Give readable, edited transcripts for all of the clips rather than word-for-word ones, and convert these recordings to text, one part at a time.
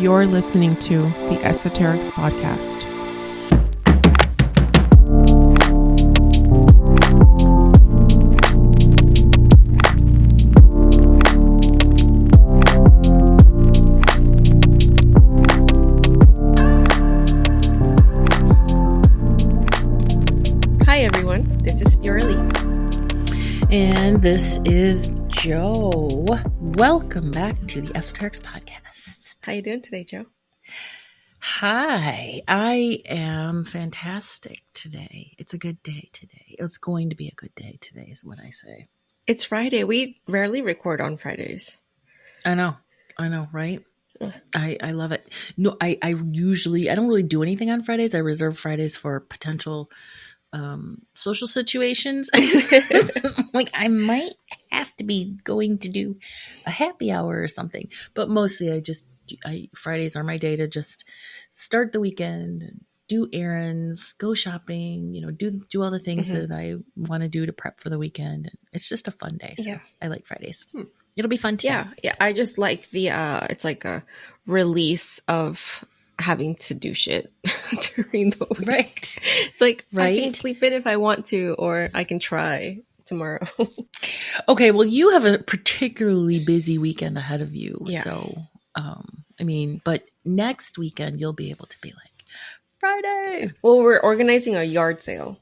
You're listening to the Esoterics Podcast. Hi everyone, this is Fioraliz. And this is Joe. Welcome back to the Esoterics Podcast. How you doing today, Joe? Hi, I am fantastic today. It's a good day today. It's going to be a good day today is what I say. It's Friday. We rarely record on Fridays. I know, right? I love it. No, I don't really do anything on Fridays. I reserve Fridays for potential social situations. Like I might have to be going to do a happy hour or something, but mostly Fridays are my day to just start the weekend, do errands, go shopping, do all the things that I want to do to prep for the weekend. It's just a fun day. So yeah. I like Fridays. It'll be fun too. Yeah. I just like it's like a release of having to do shit during the week. Right. It's like I can sleep in if I want to, or I can try tomorrow. Okay, well, you have a particularly busy weekend ahead of you. Yeah. So, but next weekend you'll be able to be like, Friday. Well, we're organizing a yard sale.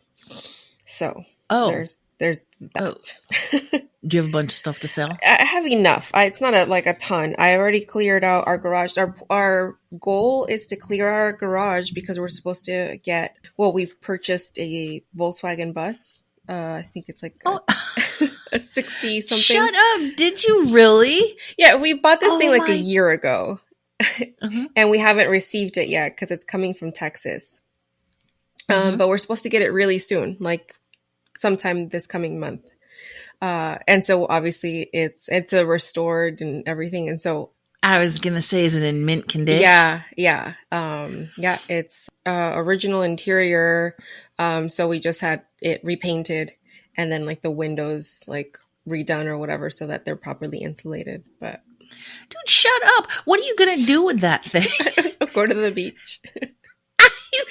So there's that. Do you have a bunch of stuff to sell? I have enough. It's not a ton. I already cleared out our garage. Our goal is to clear our garage because we're supposed to we've purchased a Volkswagen bus. I think it's like a 60 something. Shut up. Did you really? Yeah, we bought this thing a year ago. And we haven't received it yet because it's coming from Texas. But we're supposed to get it really soon, like sometime this coming month. And so obviously it's a restored and everything. And so I was going to say, is it in mint condition? Yeah. It's original interior. So we just had it repainted and then like the windows like redone or whatever so that they're properly insulated. But dude, shut up. What are you going to do with that thing? Go to the beach.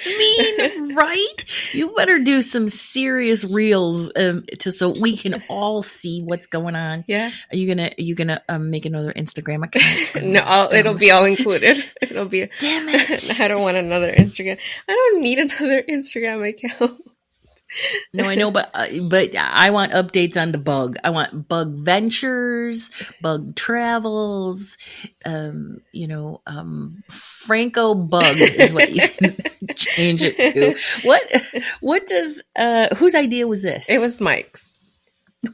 You mean, right? You better do some serious reels so we can all see what's going on. Yeah. Are you gonna make another Instagram account? No, it'll be all included. It'll be. Damn it! I don't want another Instagram. I don't need another Instagram account. No, I know, but I want updates on the bug. I want bug ventures, bug travels. Franco bug is what you can change it to. What does whose idea was this? It was Mike's.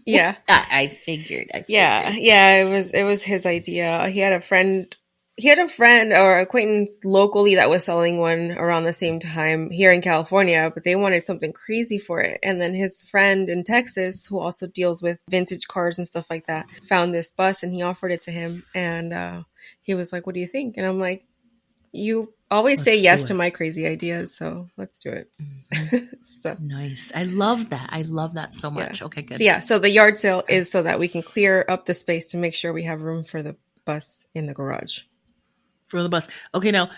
Yeah, I figured. Yeah. It was his idea. He had a friend or acquaintance locally that was selling one around the same time here in California, but they wanted something crazy for it. And then his friend in Texas, who also deals with vintage cars and stuff like that, found this bus and he offered it to him. And he was like, "What do you think?" And I'm like, "You always say yes to my crazy ideas, so let's do it." So nice. I love that. I love that so much. Yeah. Okay, good. So the yard sale is so that we can clear up the space to make sure we have room for the bus in the garage. For the bus. Okay, now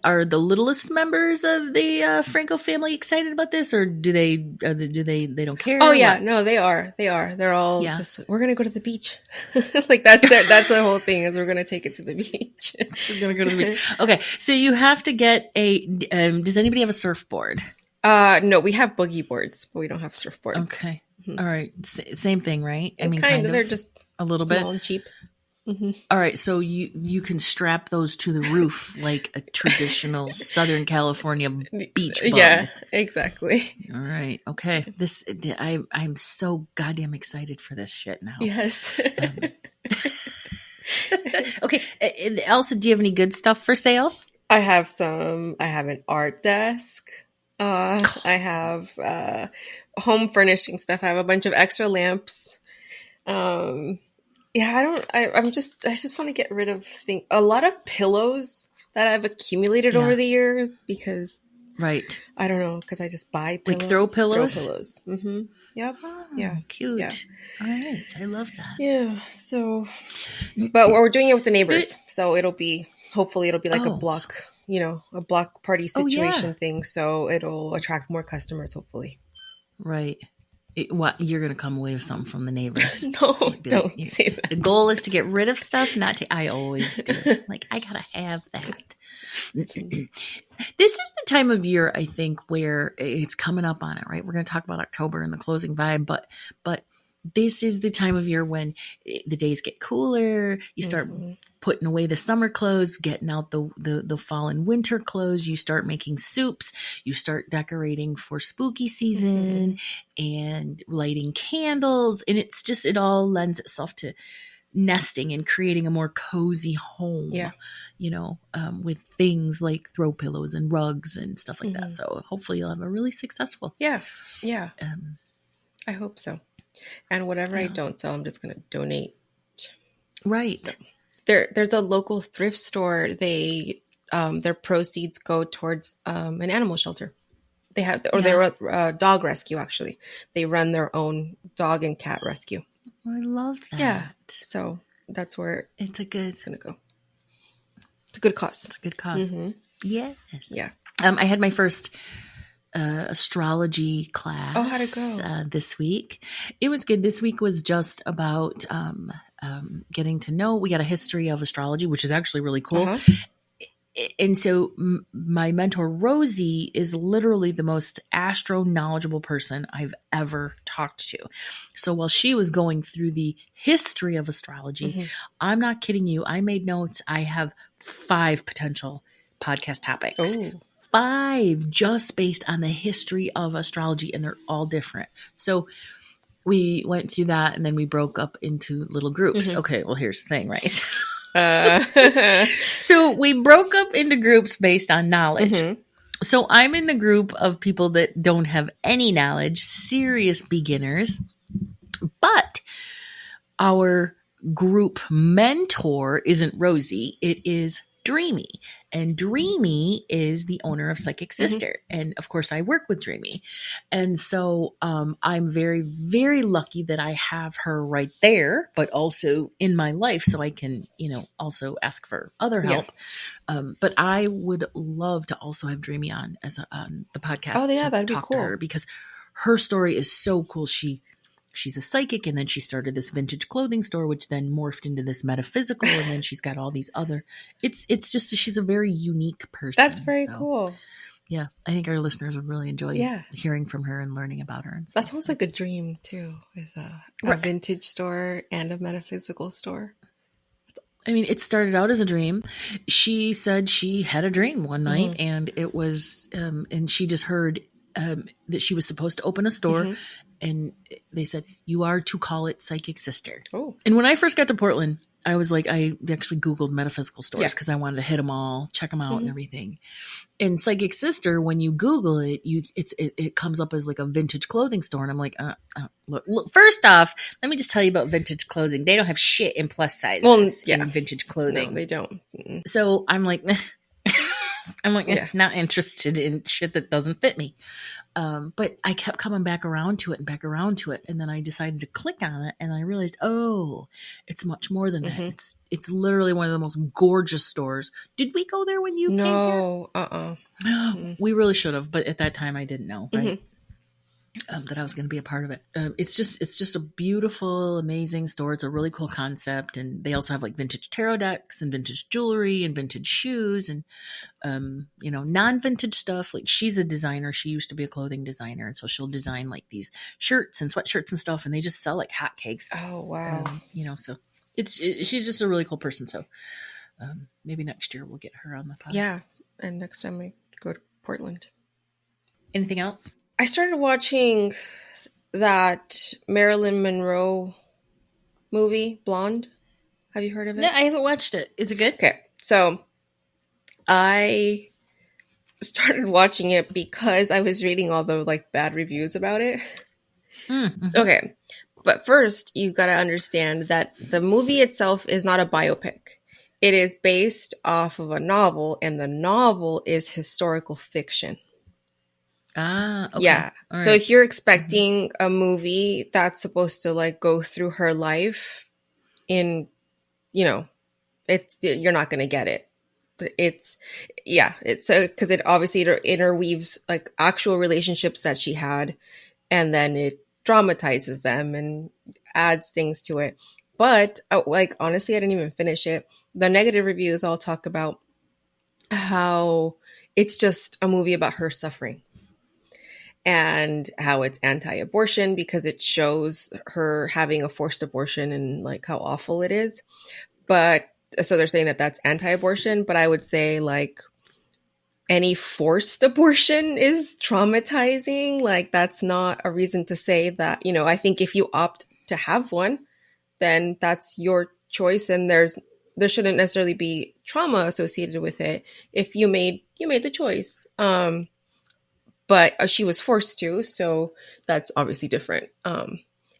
are the littlest members of the Franco family excited about this, or do they don't care? Oh yeah, no, they are. They're all just. We're gonna go to the beach. Like that's the whole thing is we're gonna take it to the beach. We're gonna go to the beach. Okay, so you have to get a. Does anybody have a surfboard? No, we have boogie boards, but we don't have surfboards. Okay, all right, same thing, right? I mean, kind of. They're just a little small bit and cheap. All right, so you can strap those to the roof like a traditional Southern California beach bug. Yeah, exactly. All right, okay. I'm so goddamn excited for this shit now. Yes. Okay, Elsa, do you have any good stuff for sale? I have an art desk. I have home furnishing stuff. I have a bunch of extra lamps. Yeah, I just want to get rid of a lot of pillows that I've accumulated over the years because right. I don't know, because I just buy pillows. Like throw pillows? Throw pillows. Mm-hmm. Yep. Oh, yeah. Cute. Yeah. All right. I love that. Yeah. So, but we're doing it with the neighbors, so it'll be Hopefully it'll be like a Oh, block, a block party Oh, yeah. situation thing. So it'll attract more customers, hopefully. Right. What you're gonna come away with something from the neighbors? No, don't say that. The goal is to get rid of stuff, not to. I always do. Like I gotta have that. This is the time of year, I think, where it's coming up on it. Right, we're gonna talk about October and the closing vibe, but this is the time of year when the days get cooler. You start putting away the summer clothes, getting out the fall and winter clothes. You start making soups. You start decorating for spooky season and lighting candles. And it's just, it all lends itself to nesting and creating a more cozy home, with things like throw pillows and rugs and stuff like that. So hopefully you'll have a really successful. Yeah. I hope so. And whatever I don't sell, I'm just going to donate. Right. So there's a local thrift store. They their proceeds go towards an animal shelter. They have, they're a dog rescue. Actually, they run their own dog and cat rescue. I love that. Yeah. So that's where it's going to go. It's a good cause. It's a good cause. Yes. Yeah. I had my first astrology class. Oh, how'd it go? This week. It was good. This week was just about getting to know. We got a history of astrology, which is actually really cool. And so my mentor, Rosie, is literally the most astro-knowledgeable person I've ever talked to. So while she was going through the history of astrology, I'm not kidding you. I made notes. I have 5 potential podcast topics. Oh. 5 just based on the history of astrology, and they're all different. So we went through that, and then we broke up into little groups. Okay, well, here's the thing, right? So we broke up into groups based on knowledge. So I'm in the group of people that don't have any knowledge, serious beginners, but our group mentor isn't Rosie. It is Dreamy. And Dreamy is the owner of Psychic Sister. And of course I work with Dreamy. And so I'm very, very lucky that I have her right there, but also in my life. So I can, also ask for other help. But I would love to also have Dreamy on on the podcast. Oh yeah, that'd be talk cool. to her, because her story is so cool. She's a psychic, and then she started this vintage clothing store, which then morphed into this metaphysical, and then she's got all these other. It's just she's a very unique person. That's very cool. Yeah, I think our listeners would really enjoy hearing from her and learning about her. And stuff. That sounds like a dream too. Is a vintage store and a metaphysical store. I mean, it started out as a dream. She said she had a dream one night, and it was, and she just heard that she was supposed to open a store. And they said, you are to call it Psychic Sister. Oh. And when I first got to Portland, I was like, I actually Googled metaphysical stores because I wanted to hit them all, check them out and everything. And Psychic Sister, when you Google it, it comes up as like a vintage clothing store. And I'm like, look, first off, let me just tell you about vintage clothing. They don't have shit in plus sizes in vintage clothing. No, they don't. So I'm like, not interested in shit that doesn't fit me. But I kept coming back around to it. And then I decided to click on it, and I realized, it's much more than that. It's literally one of the most gorgeous stores. Did we go there when you came here? No. We really should have, but at that time I didn't know, right? That I was going to be a part of it. It's just a beautiful, amazing store. It's a really cool concept. And they also have like vintage tarot decks and vintage jewelry and vintage shoes and, non-vintage stuff. Like she's a designer. She used to be a clothing designer. And so she'll design like these shirts and sweatshirts and stuff. And they just sell like hotcakes. Oh, wow. So she's just a really cool person. So maybe next year we'll get her on the podcast. Yeah. And next time we go to Portland. Anything else? I started watching that Marilyn Monroe movie, Blonde. Have you heard of it? No, I haven't watched it. Is it good? Okay. So I started watching it because I was reading all the like bad reviews about it. Okay. But first, you got to understand that the movie itself is not a biopic. It is based off of a novel, and the novel is historical fiction. Ah, okay. Yeah. All so right. if you're expecting a movie that's supposed to like go through her life in, you're not going to get it. it's so because it obviously interweaves like actual relationships that she had, and then it dramatizes them and adds things to it. But like honestly, I didn't even finish it. The negative reviews all talk about how it's just a movie about her suffering, and how it's anti-abortion because it shows her having a forced abortion and like how awful it is. But so they're saying that that's anti-abortion, but I would say like any forced abortion is traumatizing. Like that's not a reason to say that, I think if you opt to have one, then that's your choice, and there shouldn't necessarily be trauma associated with it if you made the choice. But she was forced to, so that's obviously different. But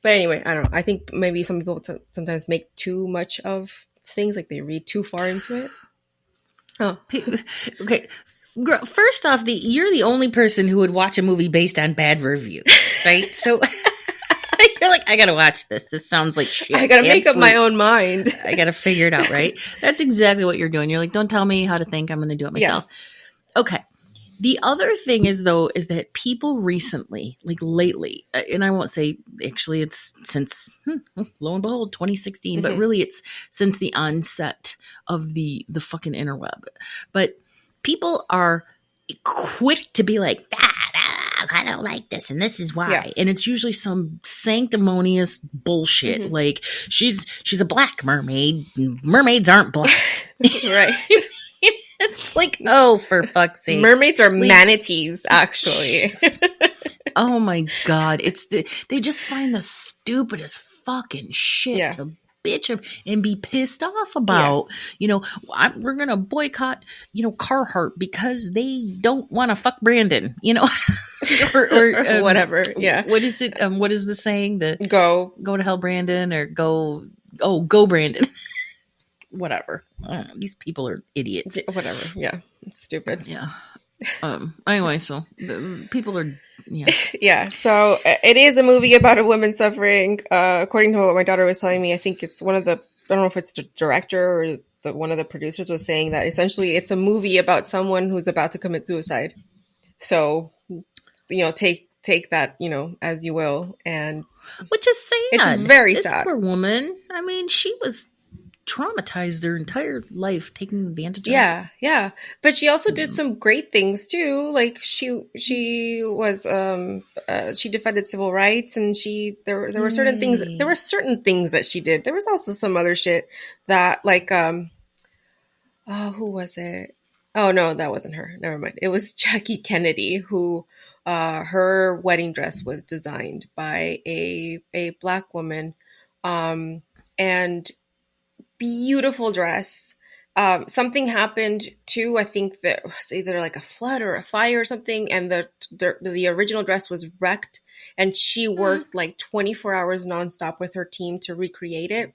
anyway, I don't know. I think maybe some people sometimes make too much of things, like they read too far into it. Oh, okay. Girl, first off, you're the only person who would watch a movie based on bad reviews, right? So you're like, I gotta watch this. This sounds like shit. I gotta make up my own mind. I gotta figure it out, right? That's exactly what you're doing. You're like, don't tell me how to think. I'm gonna do it myself. Yeah. Okay. The other thing is that people recently, like lately, and I won't say actually it's since, lo and behold, 2016, but really it's since the onset of the fucking interweb. But people are quick to be like, I don't like this, and this is why. Yeah. And it's usually some sanctimonious bullshit, like she's a black mermaid. Mermaids aren't black, right? It's like, oh, for fuck's sake. Mermaids are manatees, actually. Oh my God. They just find the stupidest fucking shit to bitch and be pissed off about. Yeah. We're going to boycott, Carhartt because they don't want to fuck Brandon, or whatever. Yeah. What is it? What is the saying? Go to hell, Brandon, or go Brandon. Whatever. These people are idiots. Whatever. Yeah. It's stupid. Yeah. Anyway, so the people are, yeah. So it is a movie about a woman suffering. According to what my daughter was telling me, I think it's I don't know if it's the director or one of the producers was saying that essentially it's a movie about someone who's about to commit suicide. So, take that, as you will. And which is sad. It's very this sad. Poor woman. I mean, she was traumatized their entire life, taking advantage of it. Yeah. But she also did some great things too. Like she was she defended civil rights, and there were certain things. There were certain things that she did. There was also some other shit that like who was it? Oh no, that wasn't her. Never mind. It was Jackie Kennedy, who her wedding dress was designed by a black woman, and beautiful dress. Something happened too. I think that it was either like a flood or a fire or something, and the original dress was wrecked, and she worked like 24 hours nonstop with her team to recreate it.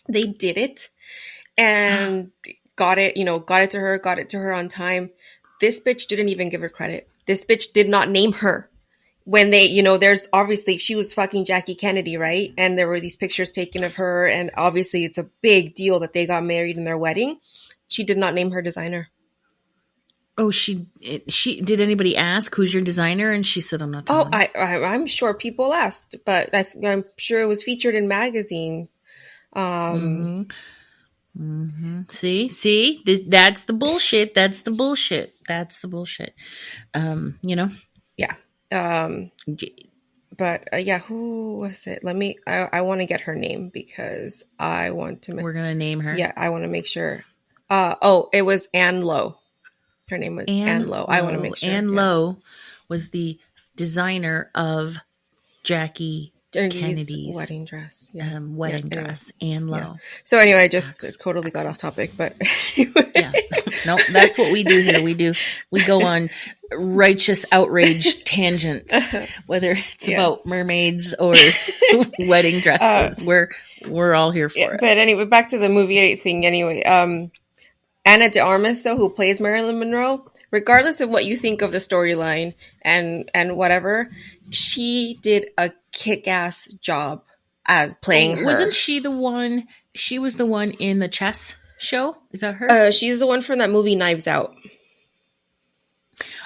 They did it and got it to her on time. This bitch didn't even give her credit. This bitch did not name her. When they, there's obviously, she was fucking Jackie Kennedy, right? And there were these pictures taken of her, and obviously it's a big deal that they got married in their wedding. She did not name her designer. Oh, she did anybody ask who's your designer? And she said, I'm not telling. Oh, I'm sure people asked, but I'm sure it was featured in magazines. See, that's the bullshit. Yeah. But who was it? I want to get her name because I want to. We're gonna name her. Yeah, I want to make sure. It was Anne Lowe. Her name was Anne Lowe. I want to make sure. Anne Lowe was the designer of Jackie Kennedy's wedding dress. Dress. Anne Lowe. Yeah. So anyway, I just totally got off topic, but yeah, no, that's what we do here. We go on righteous outrage tangents, whether it's about mermaids or wedding dresses. We're all here for it. But anyway, back to the movie thing. Anyway, Ana de Armas, though, who plays Marilyn Monroe, regardless of what you think of the storyline and whatever, she did a kick-ass job as playing her. Wasn't she the one? She was the one in the chess. show? Is that her? She's the one from that movie Knives Out.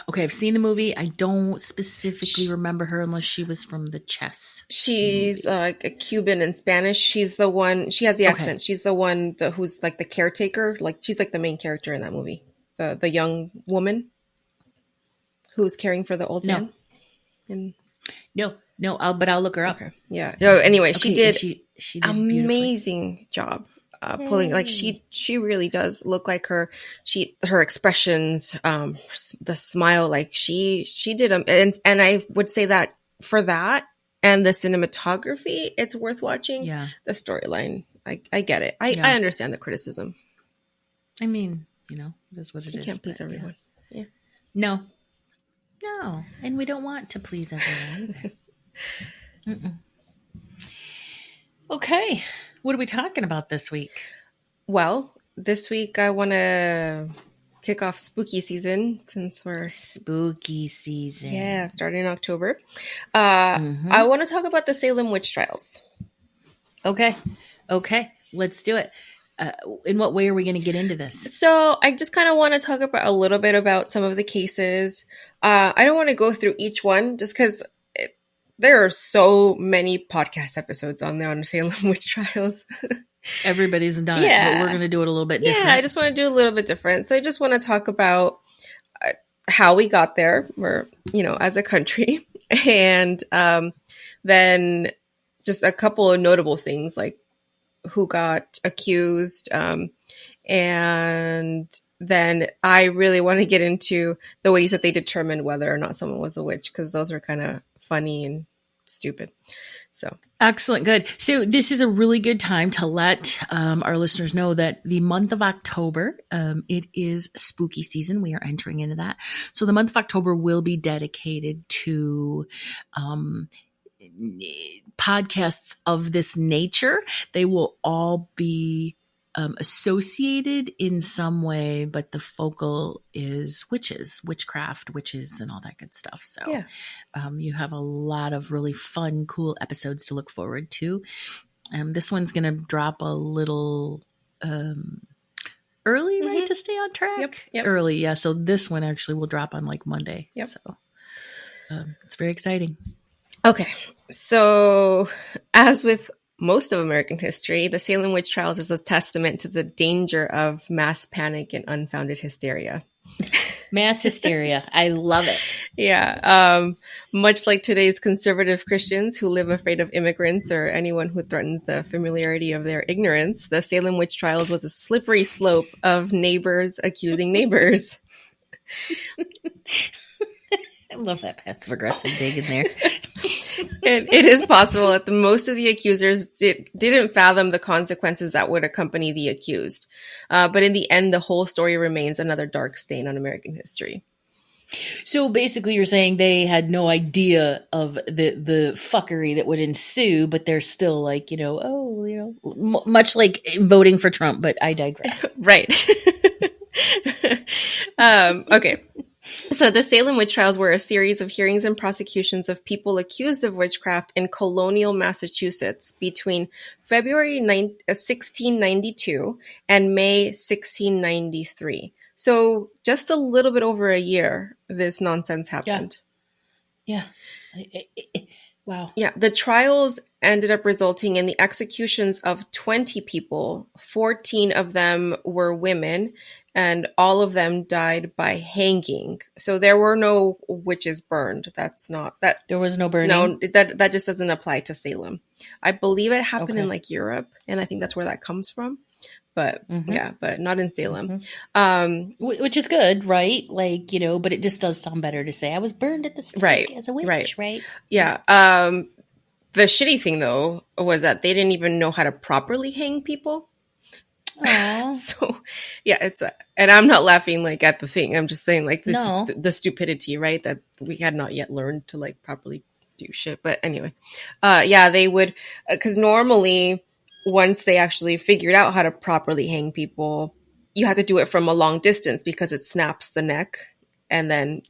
Okay, I've seen the movie. I don't specifically remember her unless she was from the chess. She's a Cuban and Spanish. She's the one. She has the accent. Okay. She's the one who's like the caretaker. Like she's like the main character in that movie. The young woman who's caring for the old man. And No. But I'll look her up. okay, yeah. No, anyway, she did She did amazing job pulling. Like she really does look like her. Her expressions, the smile. Like she did and I would say that for that and the cinematography, it's worth watching. Yeah. The storyline, I get it. I understand the criticism. I mean, it is what it is. You can't please everyone. Yeah. No, and we don't want to please everyone either. Okay, what are we talking about this week? Well, this week I want to kick off spooky season since we're spooky season. Yeah, starting in October. I want to talk about the Salem witch trials. Okay, let's do it. In what way are we going to get into this? So I just kind of want to talk about a little bit about some of the cases. I don't want to go through each one just because there are so many podcast episodes on there on Salem witch trials. Everybody's done it, but we're going to do it a little bit different. Yeah, I just want to do a little bit different. So I just want to talk about how we got there, or, as a country. And then just a couple of notable things like who got accused. And then I really want to get into the ways that they determined whether or not someone was a witch, because those are kind of funny and stupid. So excellent. Good. So this is a really good time to let our listeners know that the month of October, it is spooky season. We are entering into that. So the month of October will be dedicated to podcasts of this nature. They will all be associated in some way, but the focal is witchcraft, witches, and all that good stuff. So you have a lot of really fun, cool episodes to look forward to. This one's going to drop a little early, right, to stay on track? Yep. Early, yeah. So this one actually will drop on like Monday. Yep. So it's very exciting. Okay. So as with most of American history, the Salem witch trials is a testament to the danger of mass panic and unfounded hysteria. Mass hysteria. I love it. Yeah. Much like today's conservative Christians who live afraid of immigrants or anyone who threatens the familiarity of their ignorance, the Salem witch trials was a slippery slope of neighbors accusing neighbors. I love that passive aggressive dig in there. And it is possible that most of the accusers didn't fathom the consequences that would accompany the accused. But in the end, the whole story remains another dark stain on American history. So basically you're saying they had no idea of the fuckery that would ensue, but they're still like, much like voting for Trump, but I digress. Right. Okay. So the Salem witch trials were a series of hearings and prosecutions of people accused of witchcraft in colonial Massachusetts between February 1692 and May 1693. So just a little bit over a year, this nonsense happened. Yeah. Wow. Yeah. The trials ended up resulting in the executions of 20 people. 14 of them were women, and all of them died by hanging. So there were no witches burned. That's not that. There was no burning. No, that just doesn't apply to Salem. I believe it happened in like Europe, and I think that's where that comes from. But but not in Salem. Which is good, right? Like, but it just does sound better to say I was burned at the stake as a witch, right? Yeah. The shitty thing though was that they didn't even know how to properly hang people. So yeah, and I'm not laughing like at the thing. I'm just saying like this the stupidity, right? That we had not yet learned to like properly do shit. But anyway, they would, because normally once they actually figured out how to properly hang people, you have to do it from a long distance because it snaps the neck, and then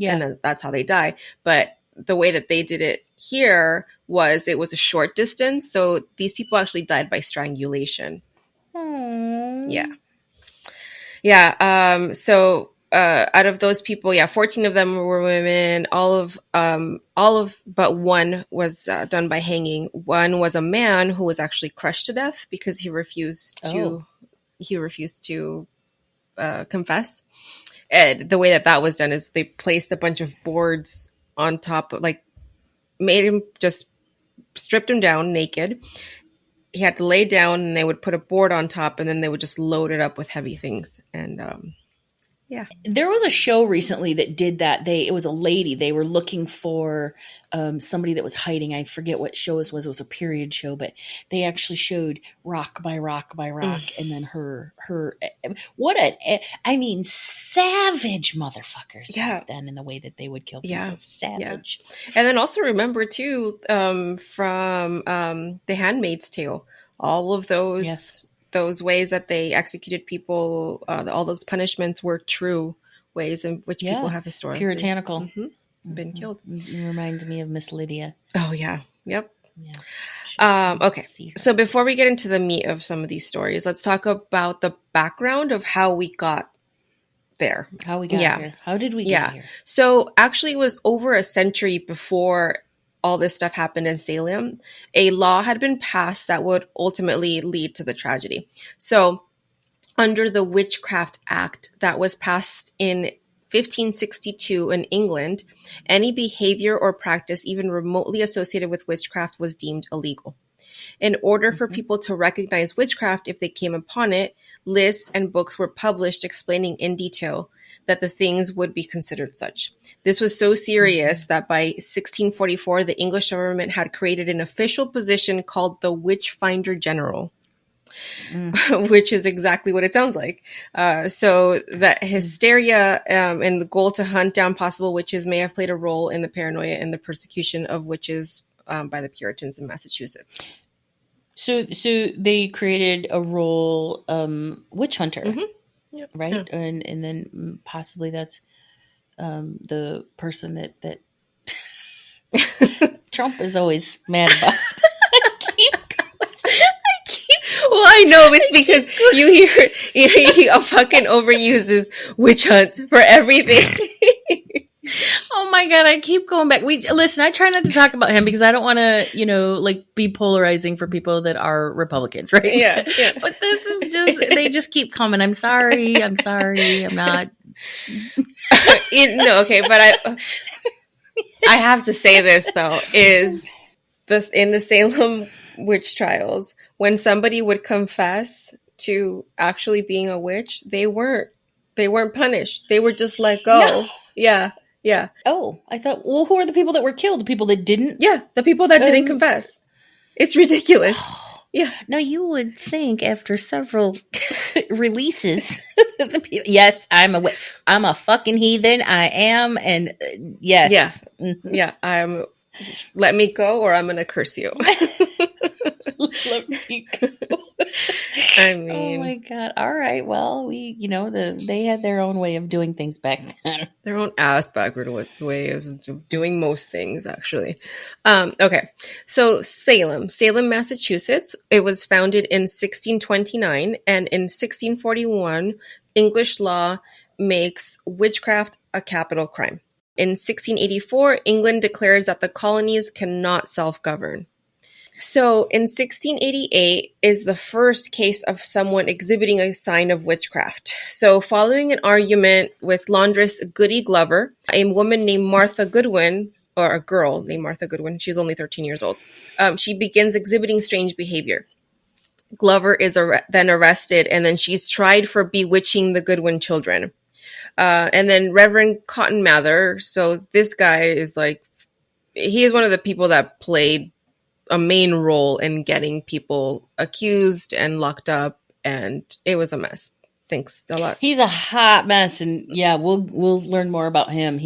that's how they die. But the way that they did it here was it was a short distance, so these people actually died by strangulation. Aww. Yeah. Yeah. So out of those people, 14 of them were women. All of but one was done by hanging. One was a man who was actually crushed to death because he refused to confess. And the way that was done is they placed a bunch of boards on top, like made him just stripped him down naked. He had to lay down, and they would put a board on top, and then they would just load it up with heavy things. And There was a show recently that did that. It was a lady. They were looking for somebody that was hiding. I forget what show this was. It was a period show, but they actually showed rock by rock by rock, and then her. Savage motherfuckers. Yeah. Then in the way that they would kill people, savage. Yeah. And then also remember too, from The Handmaid's Tale, all of those. Yes. Those ways that they executed people, all those punishments were true ways in which people have historically puritanical been killed. It reminds me of Miss Lydia. Oh yeah, yep. Yeah. Okay, so before we get into the meat of some of these stories, let's talk about the background of how we got there. How we got here? How did we get here? So actually, it was over a century before all this stuff happened in Salem. A law had been passed that would ultimately lead to the tragedy. So under the Witchcraft Act that was passed in 1562 in England, any behavior or practice even remotely associated with witchcraft was deemed illegal. In order for people to recognize witchcraft if they came upon it, lists and books were published explaining in detail that the things would be considered such. This was so serious that by 1644, the English government had created an official position called the Witchfinder General, which is exactly what it sounds like. So that hysteria and the goal to hunt down possible witches may have played a role in the paranoia and the persecution of witches by the Puritans in Massachusetts. So they created a role, witch hunter. Yep. Right. Yeah. And then possibly that's the person that Trump is always mad about. Well, I know it's because he fucking overuses witch hunt for everything. Oh my God, I keep going back. Listen, I try not to talk about him because I don't want to, be polarizing for people that are Republicans, right? Yeah. But this is they just keep coming. I'm sorry. I'm not. Okay, but I have to say this though, is this in the Salem witch trials, when somebody would confess to actually being a witch, they weren't punished. They were just let go. No. Yeah. Oh, I thought, well, who are the people that were killed? The people that didn't? Yeah, the people that didn't confess. It's ridiculous. Yeah. Now, you would think after several releases, yes, I'm a fucking heathen. I am. And yes. Yeah. Let me go or I'm going to curse you. Let me go. I mean, oh my God. All right. Well, they had their own way of doing things back then. Their own ass backwards way of doing most things, actually. Okay. So Salem, Massachusetts, it was founded in 1629, and in 1641, English law makes witchcraft a capital crime. In 1684, England declares that the colonies cannot self-govern. So in 1688 is the first case of someone exhibiting a sign of witchcraft. So following an argument with laundress Goody Glover, a woman named Martha Goodwin, or a girl named Martha Goodwin, she was only 13 years old, she begins exhibiting strange behavior. Glover is then arrested, and then she's tried for bewitching the Goodwin children. And then Reverend Cotton Mather, so this guy is he is one of the people that played a main role in getting people accused and locked up, and it was a mess. Thanks a lot. He's a hot mess, and we'll learn more about him.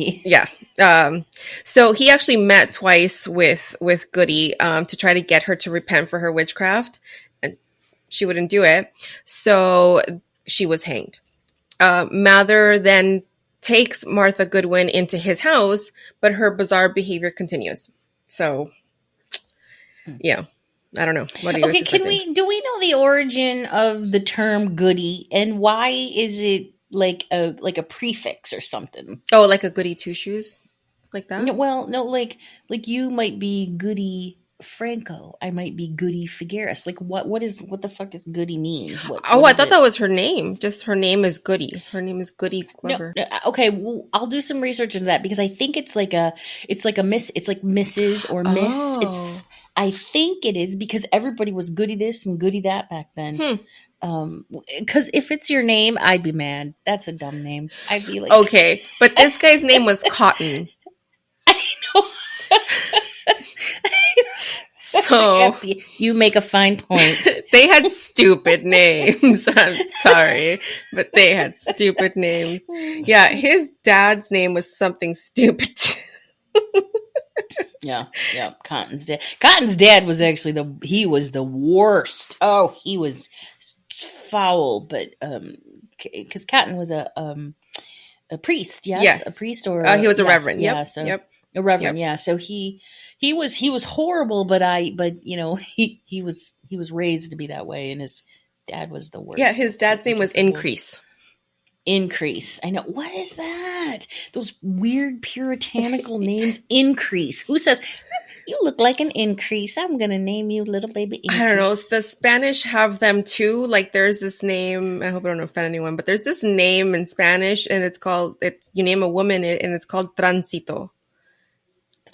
So he actually met twice with Goody to try to get her to repent for her witchcraft, and she wouldn't do it. So she was hanged. Mather then takes Martha Goodwin into his house, but her bizarre behavior continues. So, yeah, I don't know. What do you? Okay, do we know the origin of the term goody, and why is it like a prefix or something? Oh, like a goody two shoes, like that? No, well, no, like you might be Goody Franco. I might be Goody Figueres. Like what the fuck does Goody mean? I thought that was her name. Just her name is Goody. Her name is Goody Glover. No, okay, well, I'll do some research into that because I think it's like miss. It's like Mrs. or Miss. Oh. I think it is because everybody was Goody this and Goody that back then. Because if it's your name, I'd be mad. That's a dumb name. I'd be like, okay, but this guy's name was Cotton. I know. So you make a fine point. They had stupid names. I'm sorry, but they had stupid names. Yeah, his dad's name was something stupid. Yeah. Cotton's dad was actually he was the worst. Oh, he was foul, but because Cotton was a priest, yes, a priest or he was a reverend. Yeah, so a reverend, yeah. So he was horrible, but he was raised to be that way, and his dad was the worst. Yeah, his dad's name was Increase. Increase. I know. What is that? Those weird puritanical names. Increase. Who says you look like an increase? I'm gonna name you little baby Increase. I don't know. The Spanish have them too. Like there's this name. I hope I don't offend anyone, but there's this name in Spanish, and you name a woman, and it's called Transito.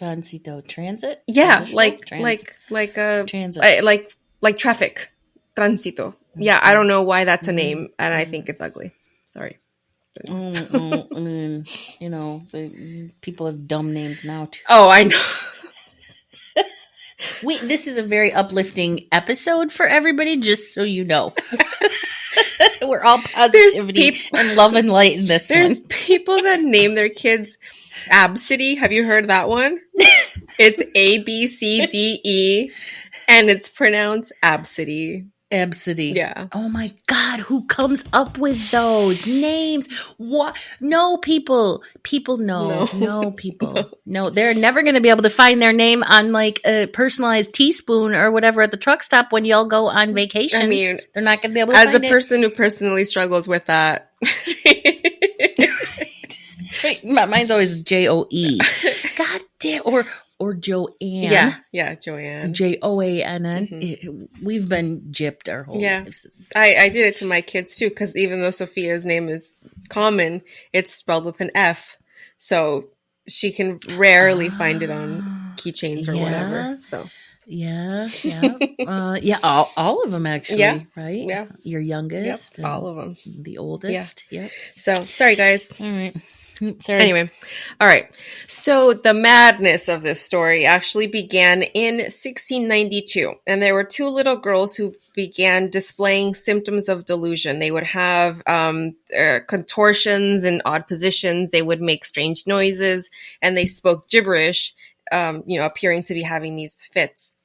Transito, transit. Yeah, like transit, like traffic. Transito. Yeah, I don't know why that's a name, and I think it's ugly. Sorry. I mean, people have dumb names now too. Oh, I know. This is a very uplifting episode for everybody, just so you know. We're all positivity and love and light in this one. There's people that name their kids Absidy. Have you heard that one? It's ABCDE, and it's pronounced Absidy. Absidy. Yeah. Oh my God, who comes up with those names? What? No, people. No, people. No, they're never going to be able to find their name on like a personalized teaspoon or whatever at the truck stop when y'all go on vacations. I mean, they're not going to be able to find it. As a person who personally struggles with that. Wait, mine's always Joe. God damn. Or Joanne. Yeah, Joanne. Joann. Mm-hmm. We've been gypped our whole lives. I did it to my kids too, because even though Sophia's name is common, it's spelled with an F. So she can rarely find it on keychains or whatever. So yeah. All of them actually, right? Yeah. Your youngest. Yep, all of them. The oldest. Yeah. Yep. So sorry guys. All right. Sorry. Anyway, all right. So the madness of this story actually began in 1692, and there were two little girls who began displaying symptoms of delusion. They would have contortions and odd positions. They would make strange noises, and they spoke gibberish, appearing to be having these fits.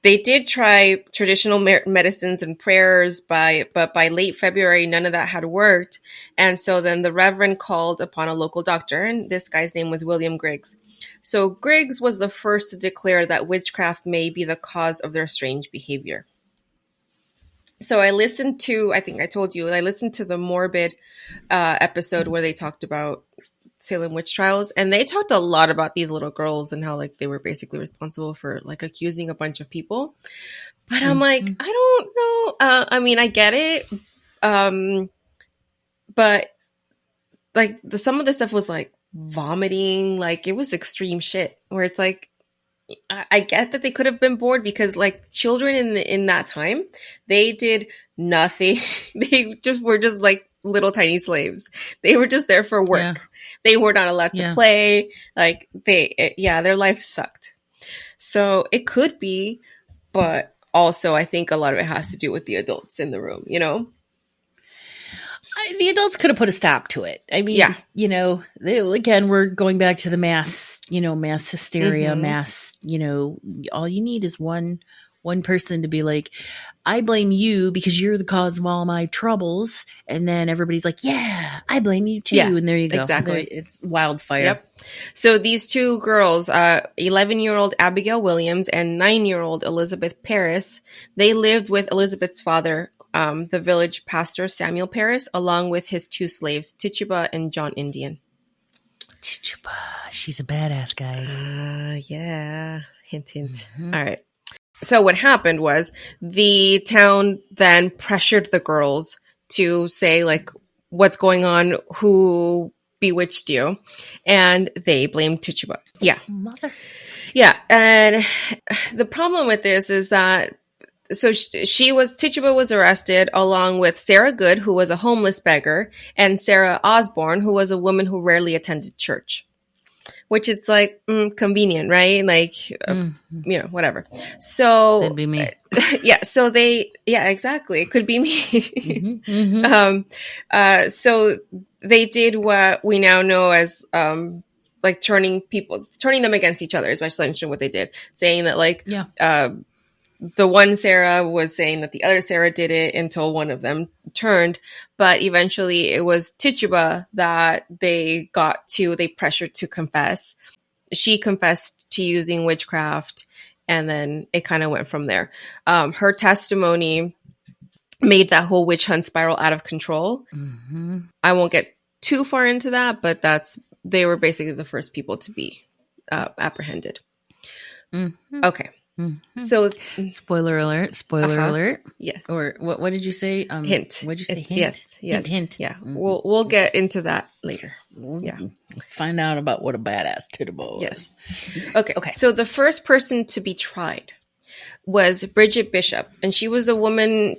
They did try traditional medicines and prayers, but by late February, none of that had worked. And so then the Reverend called upon a local doctor, and this guy's name was William Griggs. So Griggs was the first to declare that witchcraft may be the cause of their strange behavior. So I listened to the Morbid episode where they talked about Salem witch trials, and they talked a lot about these little girls and how like they were basically responsible for like accusing a bunch of people. But I'm like, I don't know. I mean, I get it. But like some of the stuff was like vomiting, like it was extreme shit where it's like, I get that they could have been bored because like children in that time, they did nothing. They were just like little tiny slaves. They were just there for work. Yeah. They were not allowed to play. Like their life sucked. So it could be, but also I think a lot of it has to do with the adults in the room, The adults could have put a stop to it. I mean, again, we're going back to the mass hysteria, all you need is one one person to be like, I blame you because you're the cause of all my troubles. And then everybody's like, yeah, I blame you too. Yeah, And there you go. exactly. It's wildfire. Yep. So these two girls, 11-year-old Abigail Williams and 9-year-old Elizabeth Paris, they lived with Elizabeth's father, the village pastor Samuel Paris, along with his two slaves, Tituba and John Indian. Tituba, she's a badass, guys. Yeah. Hint, hint. All right. So what happened was the town then pressured the girls to say, like, what's going on? Who bewitched you? And they blamed Tituba. Yeah. Mother. Yeah. And the problem with this is that Tituba was arrested along with Sarah Good, who was a homeless beggar, and Sarah Osborne, who was a woman who rarely attended church. Which is like convenient, right? Like, whatever. So that'd be me. Yeah. So exactly. It could be me. So they did what we now know as like turning them against each other. Is essentially what they did, saying that like the one Sarah was saying that the other Sarah did it until one of them turned. But eventually it was Tituba that they pressured to confess. She confessed to using witchcraft, and then it kind of went from there. Her testimony made that whole witch hunt spiral out of control. I won't get too far into that, but they were basically the first people to be apprehended. Okay. So, spoiler alert. Yes. Or what did you say? Hint. What did you say? Hint. Yes. Hint. Yeah. We'll get into that later. Yeah. Find out about what a badass Tituba was. Yes. Okay. So the first person to be tried was Bridget Bishop, and she was a woman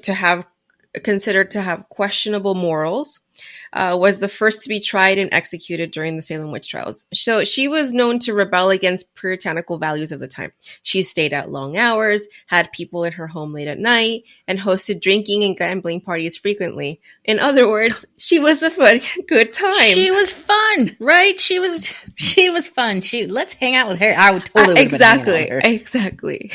considered to have questionable morals. Was the first to be tried and executed during the Salem witch trials. So she was known to rebel against puritanical values of the time. She stayed out long hours, had people in her home late at night, and hosted drinking and gambling parties frequently. In other words, she was a good time. She was fun, right? She was fun. Let's hang out with her. I would totally exactly.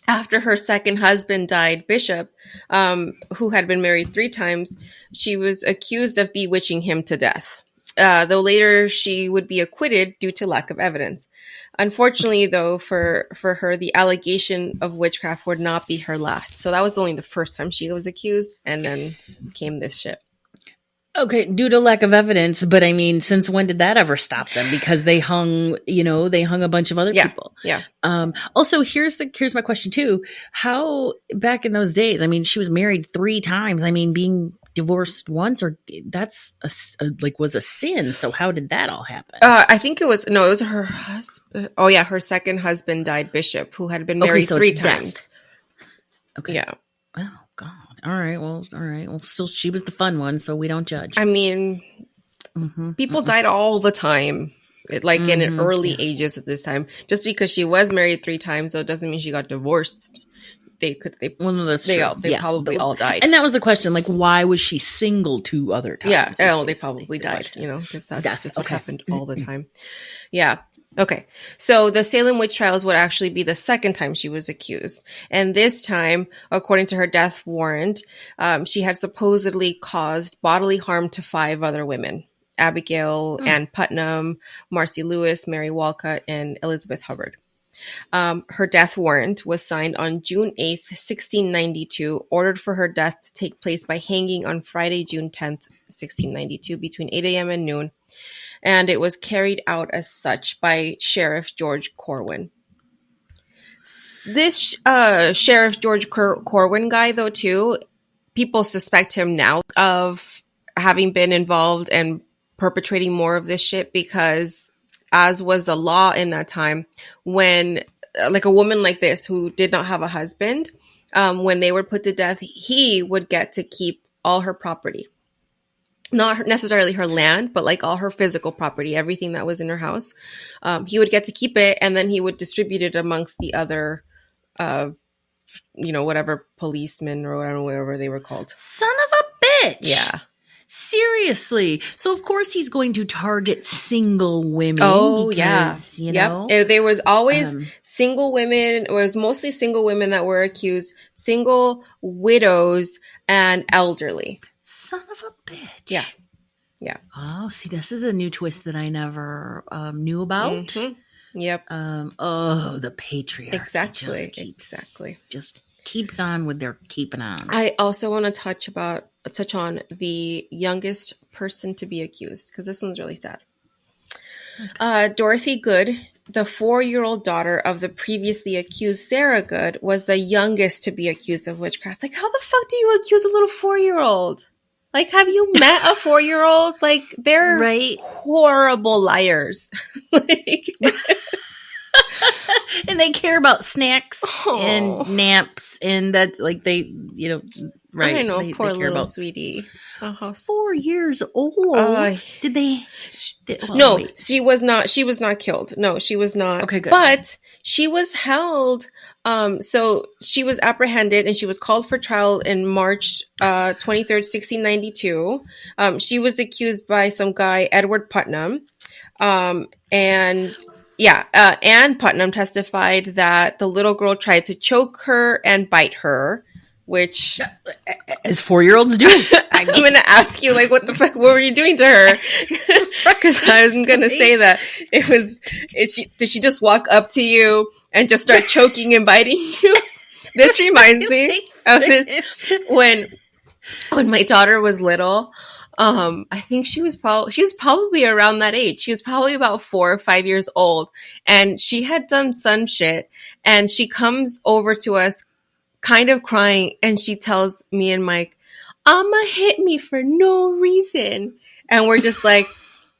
After her second husband died, Bishop, who had been married 3 times, she was accused of bewitching him to death. Though later she would be acquitted due to lack of evidence. Unfortunately, though, for her, the allegation of witchcraft would not be her last. So that was only the first time she was accused, and then came this shit. Okay, due to lack of evidence, but I mean, since when did that ever stop them? Because they hung a bunch of other people. Yeah. Also, here's my question too. How back in those days? I mean, she was married 3 times. I mean, being divorced once, or that's was a sin. So how did that all happen? I think it was her husband. Oh yeah, her second husband died, Bishop, who had been married 3 times. Death. Okay. Yeah. Oh God. All right. Well, still, she was the fun one, so we don't judge. I mean, people died all the time, in early ages at this time. Just because she was married 3 times, though, doesn't mean she got divorced. They probably all died. And that was the question, like, why was she single 2 other times? Yeah, they probably died, because that's just what happened all the time. Yeah. Okay, so the Salem witch trials would actually be the second time she was accused. And this time, according to her death warrant, she had supposedly caused bodily harm to 5 other women. Abigail Ann Putnam, Marcy Lewis, Mary Walcott, and Elizabeth Hubbard. Her death warrant was signed on June 8th, 1692, ordered for her death to take place by hanging on Friday, June 10th, 1692, between 8 a.m. and noon. And it was carried out as such by Sheriff George Corwin. This Sheriff George Corwin guy, though, too, people suspect him now of having been involved and perpetrating more of this shit because, as was the law in that time, when a woman like this who did not have a husband, when they were put to death, he would get to keep all her property. Not necessarily her land, but all her physical property, everything that was in her house. He would get to keep it, and then he would distribute it amongst the other, whatever policemen or whatever they were called. Son of a bitch! Yeah. Seriously. So of course he's going to target single women. Oh, because, yeah. you know, There was always single women. It was mostly single women that were accused, single widows, and elderly. son of a bitch. Yeah. Oh, see, this is a new twist that I never knew about. Mm-hmm. Yep. The patriarchy Exactly. just keeps on with their keeping on. I also want to touch on the youngest person to be accused, because this one's really sad. Okay. Dorothy Good, the 4-year-old daughter of the previously accused Sarah Good, was the youngest to be accused of witchcraft. Like, how the fuck do you accuse a little 4-year-old? Like, have you met a 4-year-old? Like, they're horrible liars. And they care about snacks and naps, and that's like they, you know, right? I know, they poor care little about sweetie. 4 years old. Did they? No, wait. She was not. She was not killed. No, she was not. Okay, good. But she was held. So she was apprehended and she was called for trial in March 23rd, 1692. She was accused by some guy, Edward Putnam. Anne Putnam testified that the little girl tried to choke her and bite her, which, as 4-year-olds do. I'm going to ask you, like, what the fuck, what were you doing to her? Because I was going to say that did she just walk up to you and just start choking and biting you? This reminds me of this when my daughter was little. I think she was probably around that age. She was probably about 4 or 5 years old, and she had done some shit, and she comes over to us kind of crying, and she tells me and Mike, "Amma hit me for no reason." And we're just like,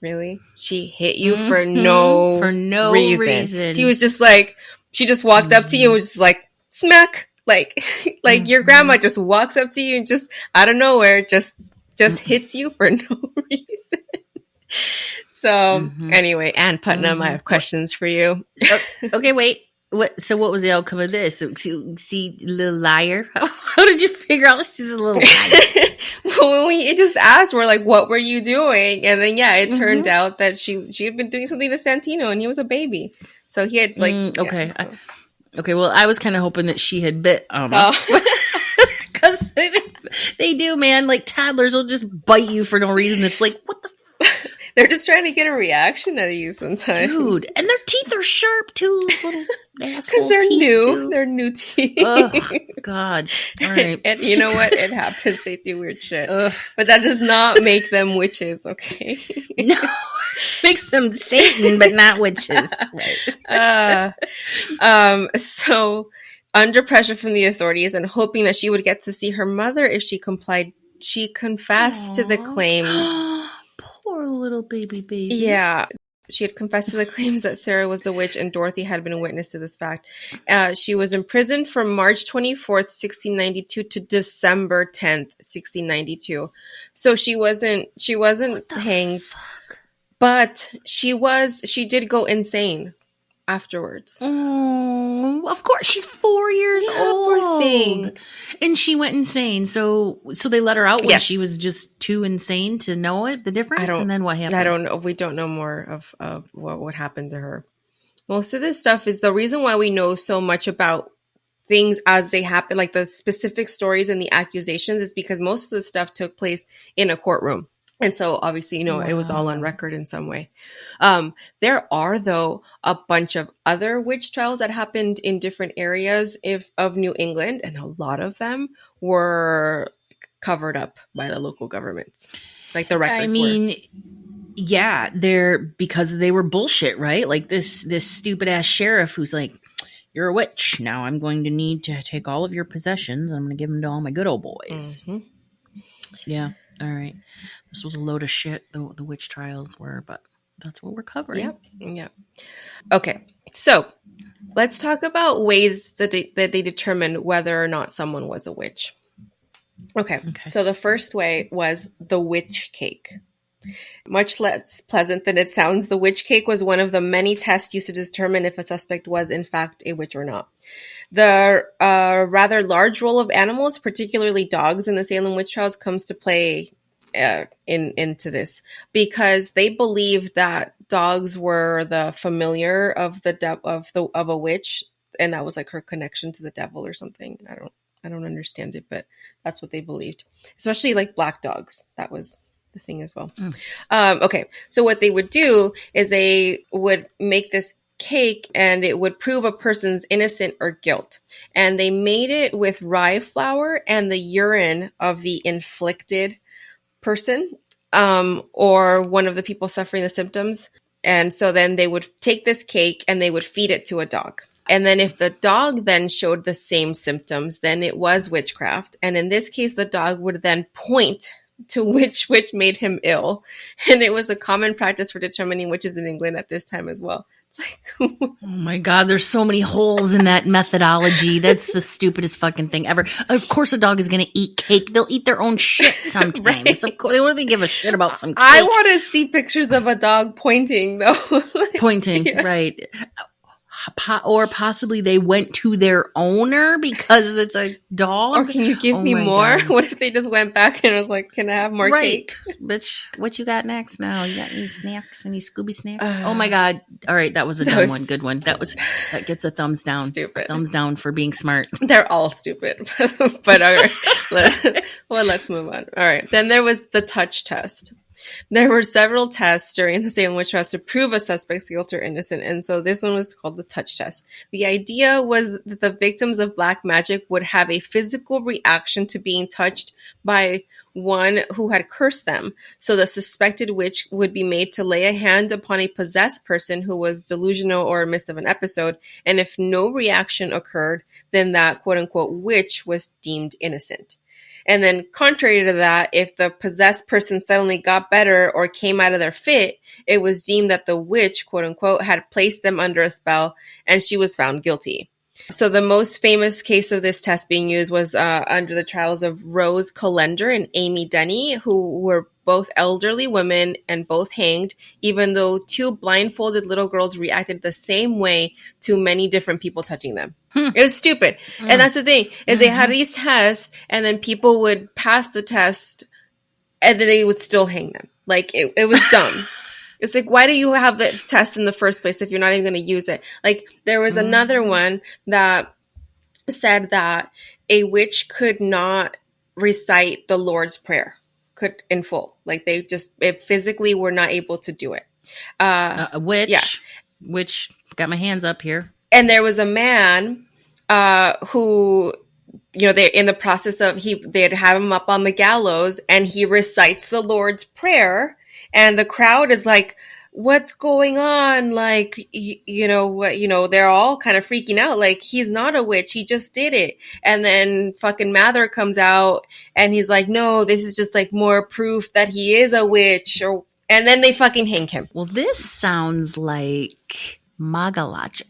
really? She hit you for no reason. He was just like, she just walked up to you and was just like, smack. Like your grandma just walks up to you and just out of nowhere just hits you for no reason. So anyway, Ann Putnam, I have questions for you. Okay, wait. What was the outcome of this? See, little liar. How did you figure out she's a little liar? Well, when we just asked, we're like, "What were you doing?" And then it turned out that she had been doing something to Santino, and he was a baby, so he had like okay. Okay, well, I was kind of hoping that she had bit because they do, man. Like toddlers will just bite you for no reason. It's like, what the. They're just trying to get a reaction out of you sometimes. Dude, and their teeth are sharp too, little asshole. Because they're new. Too. They're new teeth. Oh, God. All right. And you know what? It happens. They do weird shit. But that does not make them witches, okay? No. Makes them Satan, but not witches. Right. So, under pressure from the authorities and hoping that she would get to see her mother if she complied, she confessed to the claims. Poor little baby. Yeah. She had confessed to the claims that Sarah was a witch and Dorothy had been a witness to this fact. She was imprisoned from March 24th, 1692 to December 10th, 1692. So she wasn't hanged, but she did go insane afterwards. Of course, she's 4 years old. Poor thing. And she went insane. So they let her out when she was just too insane to know the difference. And then what happened? I don't know. We don't know more of what happened to her. Most of this stuff is the reason why we know so much about things as they happen, like the specific stories and the accusations, is because most of the stuff took place in a courtroom. And so obviously, it was all on record in some way. There are, though, a bunch of other witch trials that happened in different areas of New England, and a lot of them were covered up by the local governments. Like the records were. Yeah, because they were bullshit, right? Like this stupid ass sheriff who's like, "You're a witch. Now I'm going to need to take all of your possessions. I'm going to give them to all my good old boys." Mm-hmm. Yeah. All right. This was a load of shit, the witch trials were, but that's what we're covering. Yep. Okay. So let's talk about ways that they determined whether or not someone was a witch. Okay. So the first way was the witch cake. Much less pleasant than it sounds, the witch cake was one of the many tests used to determine if a suspect was in fact a witch or not. The rather large role of animals, particularly dogs, in the Salem witch trials comes to play into this, because they believed that dogs were the familiar of of a witch, and that was like her connection to the devil or something. I don't understand it, but that's what they believed. Especially like black dogs. That was the thing as well. Okay, so what they would do is they would make this cake, and it would prove a person's innocent or guilt. And they made it with rye flour and the urine of the inflicted person, or one of the people suffering the symptoms. And so then they would take this cake and they would feed it to a dog. And then if the dog then showed the same symptoms, then it was witchcraft. And in this case, the dog would then point to which witch made him ill. And it was a common practice for determining witches in England at this time as well. It's like, oh my God, there's so many holes in that methodology. That's the stupidest fucking thing ever. Of course a dog is going to eat cake. They'll eat their own shit sometimes. Right. Of course, they don't really give a shit about some cake. I want to see pictures of a dog pointing, though. Pointing, yeah. Right. Or possibly they went to their owner because it's a dog. Or can you give me more? God. What if they just went back and was like, can I have more cake? Bitch, what you got next now? You got any snacks? Any Scooby snacks? Oh my God. All right, that was a dumb one. Good one. That gets a thumbs down. Stupid. Thumbs down for being smart. They're all stupid. But all right. Let's move on. All right. Then there was the touch test. There were several tests during the Salem witch trials to prove a suspect's guilt or innocent, and so this one was called the touch test. The idea was that the victims of black magic would have a physical reaction to being touched by one who had cursed them. So the suspected witch would be made to lay a hand upon a possessed person who was delusional or in the midst of an episode, and if no reaction occurred, then that quote-unquote witch was deemed innocent. And then contrary to that, if the possessed person suddenly got better or came out of their fit, it was deemed that the witch, quote unquote, had placed them under a spell, and she was found guilty. So the most famous case of this test being used was under the trials of Rose Callender and Amy Denny, who were both elderly women and both hanged, even though two blindfolded little girls reacted the same way to many different people touching them. It was stupid. And that's the thing, is they had these tests, and then people would pass the test, and then they would still hang them. Like, it was dumb. It's like, why do you have the test in the first place if you're not even going to use it? Like, there was another one that said that a witch could not recite the Lord's Prayer in full. Like, they physically were not able to do it. Which got my hands up here. And there was a man who, they're in the process of, they'd have him up on the gallows, and he recites the Lord's Prayer, and the crowd is like, what's going on? Like, they're all kind of freaking out. Like, he's not a witch. He just did it. And then fucking Mather comes out and he's like, no, this is just like more proof that he is a witch. And then they fucking hang him. Well, this sounds like MAGA logic.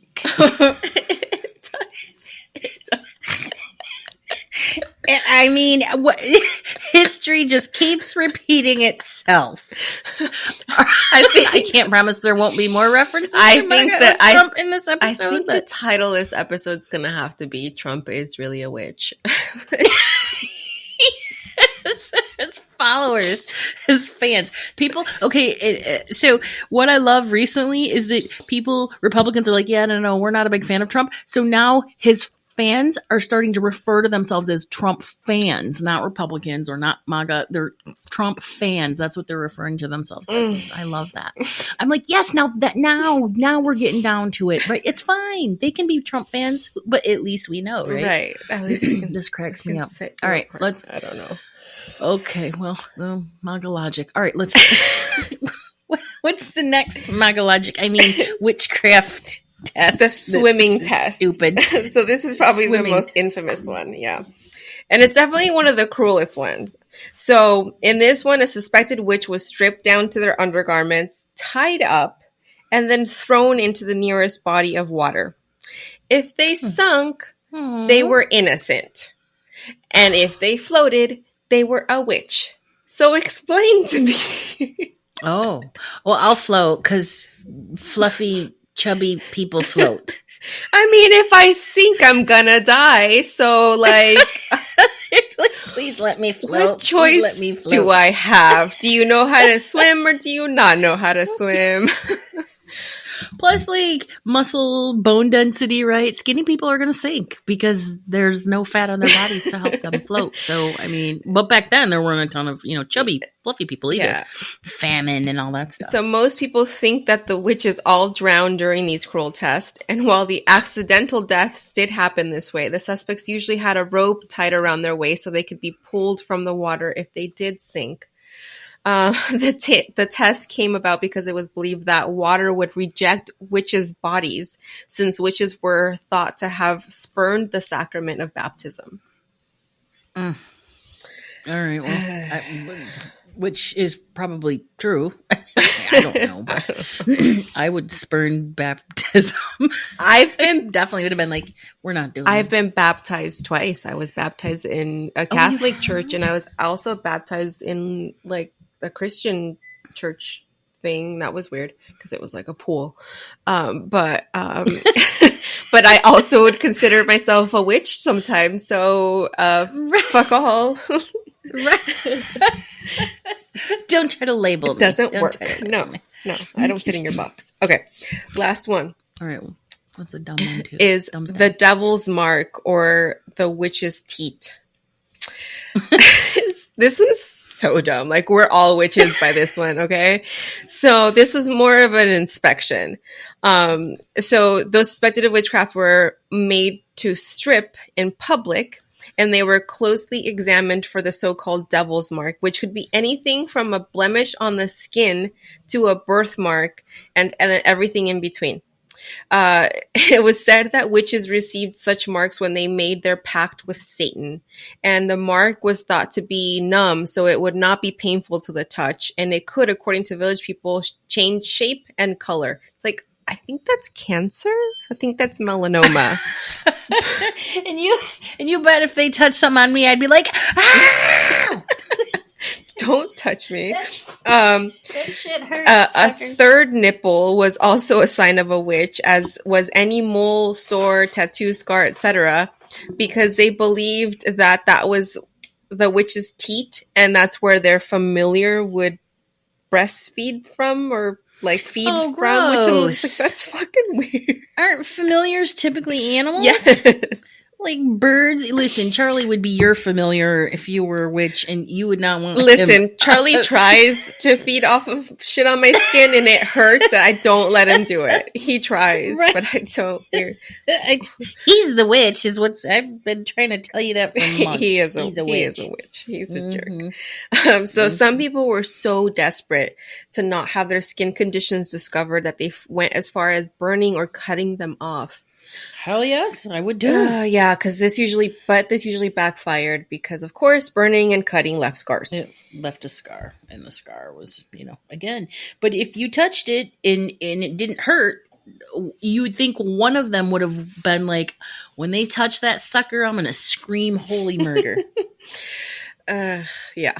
I mean, history just keeps repeating itself. I can't promise there won't be more references to Trump in this episode. I think the title of this episode is going to have to be "Trump is really a witch." His followers, his fans, people. Okay, so what I love recently is that Republicans are like, yeah, no, we're not a big fan of Trump. So now his fans are starting to refer to themselves as Trump fans, not Republicans or not MAGA. They're Trump fans. That's what they're referring to themselves as. I love that. I'm like, yes, now we're getting down to it, right? It's fine. They can be Trump fans, but at least we know, right? Right. At least we can. This cracks me up. All right, I don't know. Okay, well, MAGA logic. All right, let's. What's the next MAGA logic? I mean, witchcraft test. The swimming test. Stupid. So this is probably the most infamous one. Yeah. And it's definitely one of the cruelest ones. So in this one, a suspected witch was stripped down to their undergarments, tied up, and then thrown into the nearest body of water. If they sunk, they were innocent. And if they floated, they were a witch. So explain to me. Oh, well, I'll float because fluffy, chubby people float. I mean, if I sink, I'm gonna die. So, like, Like, please let me float. What choice let me float. do I have? Do you know how to swim or do you not know how to swim? Plus, like, muscle, bone density, right? Skinny people are going to sink because there's no fat on their bodies to help them float. So, I mean, but back then there weren't a ton of, chubby, fluffy people either. Yeah. Famine and all that stuff. So most people think that the witches all drowned during these cruel tests. And while the accidental deaths did happen this way, the suspects usually had a rope tied around their waist so they could be pulled from the water if they did sink. The test came about because it was believed that water would reject witches' bodies, since witches were thought to have spurned the sacrament of baptism. All right, well, which is probably true. I don't know, but I would spurn baptism. I've been definitely would have been like, we're not doing. I've been baptized twice. I was baptized in a Catholic church, and I was also baptized in like a Christian church thing. That was weird because it was like a pool. But I also would consider myself a witch sometimes. So fuck all. Don't try to label me. It doesn't work. No, I don't fit in your box. Okay, last one. All right, well, that's a dumb one too. Is the devil's mark or the witch's teat. This was so dumb. Like, we're all witches by this one, okay? So this was more of an inspection. So those suspected of witchcraft were made to strip in public, and they were closely examined for the so-called devil's mark, which could be anything from a blemish on the skin to a birthmark and then everything in between. It was said that witches received such marks when they made their pact with Satan, and the mark was thought to be numb, so it would not be painful to the touch, and it could, according to village people, change shape and color. It's like, I think that's cancer. I think that's melanoma. and you bet if they touch something on me, I'd be like, ah! Don't touch me. That shit hurts. A third nipple was also a sign of a witch, as was any mole, sore, tattoo, scar, etc., because they believed that was the witch's teat, and that's where their familiar would breastfeed from or like feed from. Which I'm like, that's fucking weird. Aren't familiars typically animals? Yes. Like birds. Listen, Charlie would be your familiar if you were a witch, and you would not want him. Charlie tries to feed off of shit on my skin, and it hurts. I don't let him do it. He tries, right. But I don't. He's the witch, is what I've been trying to tell you that for months. He's a witch. He's a jerk. So some people were so desperate to not have their skin conditions discovered that they went as far as burning or cutting them off. Hell yes, I would do. Yeah, because this usually backfired because, of course, burning and cutting left scars. It left a scar, and the scar was, again. But if you touched it and it didn't hurt, you would think one of them would have been like, when they touch that sucker, I'm going to scream holy murder. Yeah.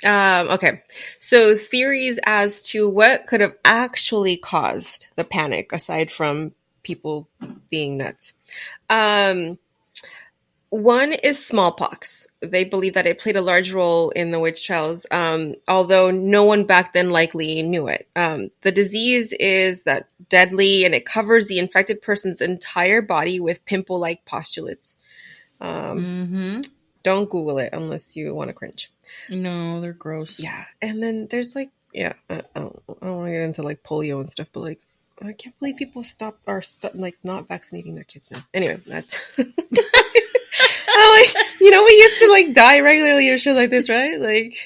Okay. So theories as to what could have actually caused the panic, aside from people being nuts. One is smallpox. They believe that it played a large role in the witch trials, although no one back then likely knew it. The disease is that deadly, and it covers the infected person's entire body with pimple-like pustulates. Don't Google it unless you want to cringe. No, they're gross. Yeah. And then there's I don't want to get into like polio and stuff, but like, I can't believe people not vaccinating their kids now. Anyway, that's we used to die regularly or shit like this, right? Like,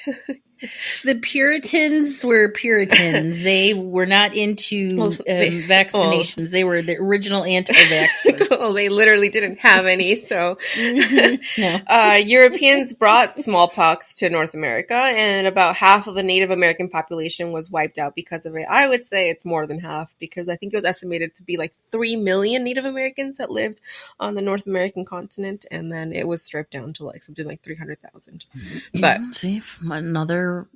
the Puritans were Puritans. They were not into vaccinations. They were the original anti-vaxxers. Well, they literally didn't have any. So, No. Europeans brought smallpox to North America, and about half of the Native American population was wiped out because of it. I would say it's more than half, because I think it was estimated to be like 3 million Native Americans that lived on the North American continent, and then it was stripped down to something like 300,000. But see, another fire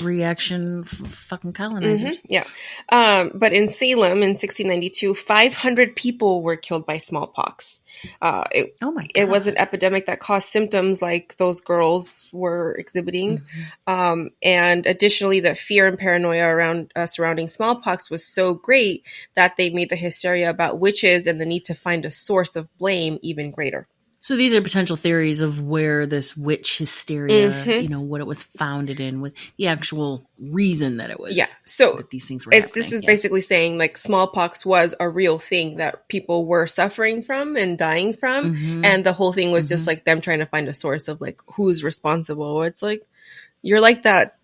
reaction fucking colonizers. Yeah. But in Salem in 1692, 500 people were killed by smallpox. Oh my God. It was an epidemic that caused symptoms like those girls were exhibiting. And additionally, the fear and paranoia around surrounding smallpox was so great that they made the hysteria about witches and the need to find a source of blame even greater. So these are potential theories of where this witch hysteria, what it was founded in, with the actual reason that it was. Yeah. So that these things were happening. This is basically saying like smallpox was a real thing that people were suffering from and dying from. And the whole thing was just like them trying to find a source of like who's responsible. It's like, you're like that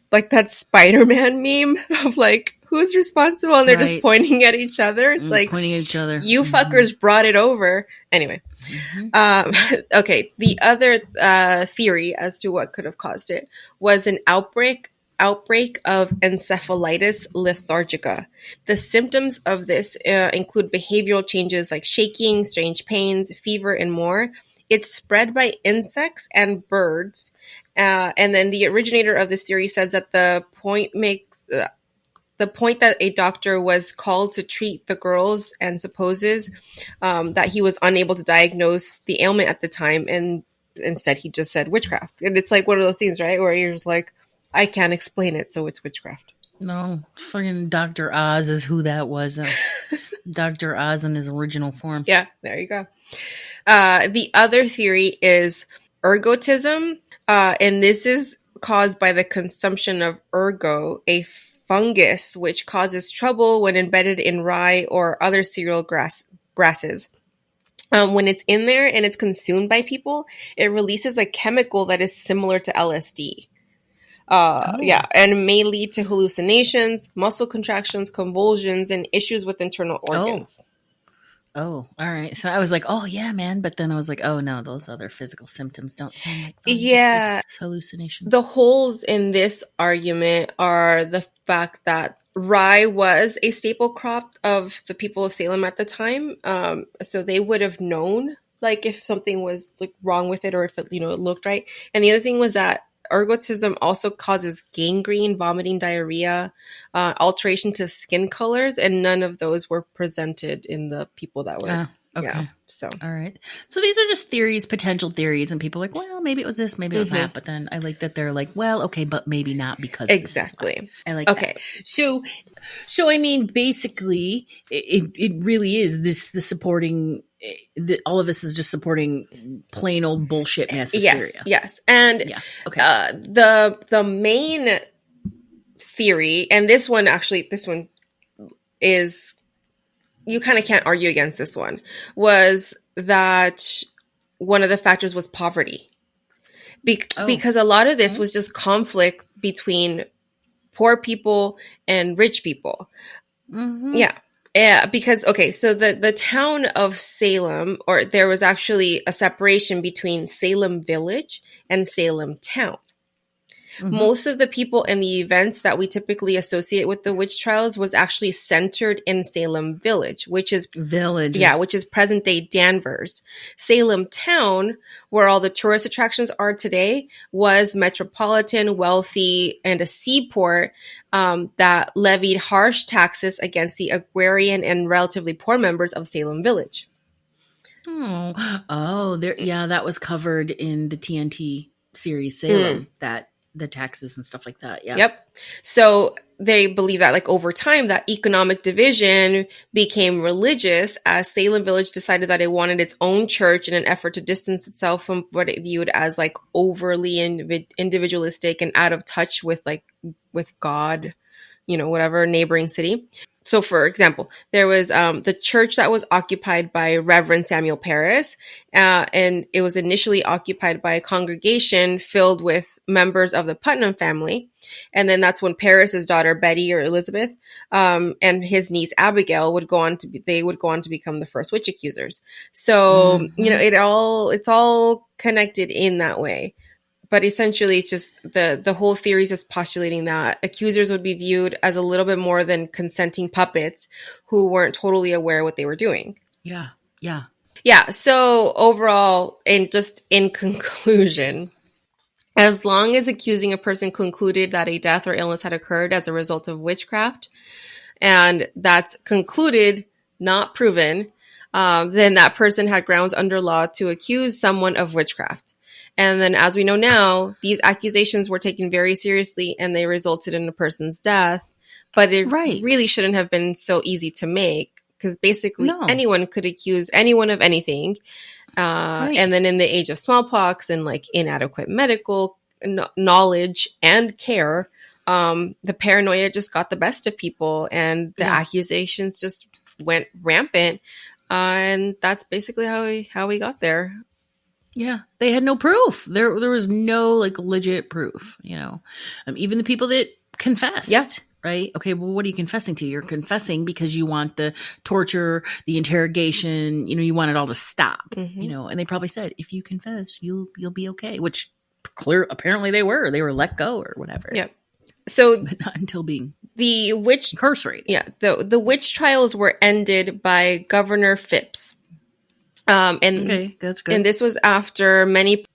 Spider-Man meme of like, who's responsible? And they're just pointing at each other. It's like, pointing at each other. You fuckers brought it over. Anyway. Okay. The other theory as to what could have caused it was an outbreak of encephalitis lethargica. The symptoms of this include behavioral changes like shaking, strange pains, fever, and more. It's spread by insects and birds. And then the originator of this theory says that the point that a doctor was called to treat the girls and supposes that he was unable to diagnose the ailment at the time, and instead he just said witchcraft. And it's like one of those things, right, where you're just like, I can't explain it, so it's witchcraft. No, fucking Dr. Oz is who that was. Dr. Oz in his original form. Yeah, there you go. The other theory is ergotism, and this is caused by the consumption of ergo, a fungus which causes trouble when embedded in rye or other cereal grasses. When it's in there and it's consumed by people, it releases a chemical that is similar to LSD. Yeah, and may lead to hallucinations, muscle contractions, convulsions, and issues with internal organs. Oh, all right. So I was like, oh, yeah, man. But then I was like, oh, no, those other physical symptoms don't sound like fun. Yeah. Just hallucinations. The holes in this argument are the fact that rye was a staple crop of the people of Salem at the time. So they would have known, like, if something was like wrong with it or if it, it looked right. And the other thing was that ergotism also causes gangrene, vomiting, diarrhea, alteration to skin colors, and none of those were presented in the people that were. Okay. Yeah, so. All right. So these are just theories, potential theories, and people are like, well, maybe it was this, maybe it was that. But then I like that they're like, well, okay, but maybe not because exactly. I like that. So I mean, basically, it really is the supporting. All of this is just supporting plain old bullshit mass hysteria. Yes, and the main theory, and this one is, you kind of can't argue against this one, was that one of the factors was poverty, because a lot of this was just conflict between poor people and rich people. Yeah, because, so the town of Salem, or there was actually a separation between Salem Village and Salem Town. Most of the people and the events that we typically associate with the witch trials was actually centered in Salem Village, which is present day Danvers. Salem Town, where all the tourist attractions are today, was metropolitan, wealthy, and a seaport that levied harsh taxes against the agrarian and relatively poor members of Salem Village. That was covered in the TNT series Salem, that the taxes and stuff like that. Yeah. Yep. So they believe that, like, over time, that economic division became religious as Salem Village decided that it wanted its own church in an effort to distance itself from what it viewed as like overly individualistic and out of touch with God, whatever neighboring city. So, for example, there was the church that was occupied by Reverend Samuel Parris, and it was initially occupied by a congregation filled with members of the Putnam family. And then that's when Parris's daughter, Betty or Elizabeth, and his niece, Abigail, would go on to become the first witch accusers. So, it's all connected in that way. But essentially, it's just the whole theory is just postulating that accusers would be viewed as a little bit more than consenting puppets who weren't totally aware of what they were doing. Yeah. So overall, in conclusion, as long as accusing a person concluded that a death or illness had occurred as a result of witchcraft, and that's concluded, not proven, then that person had grounds under law to accuse someone of witchcraft. And then, as we know now, these accusations were taken very seriously and they resulted in a person's death. But it really shouldn't have been so easy to make, because basically anyone could accuse anyone of anything. And then in the age of smallpox and like inadequate medical knowledge and care, the paranoia just got the best of people, and the accusations just went rampant. And that's basically how we got there. Yeah, they had no proof. There was no like legit proof. You know, even the people that confessed. Yeah. Right. Okay. Well, what are you confessing to? You're confessing because you want the torture, the interrogation. You know, you want it all to stop. Mm-hmm. You know, and they probably said, if you confess, you'll be okay. Which apparently they were let go or whatever. Yeah. So, but not until being the witch incarcerated. Yeah. The witch trials were ended by Governor Phipps. Okay, that's good. And this was after many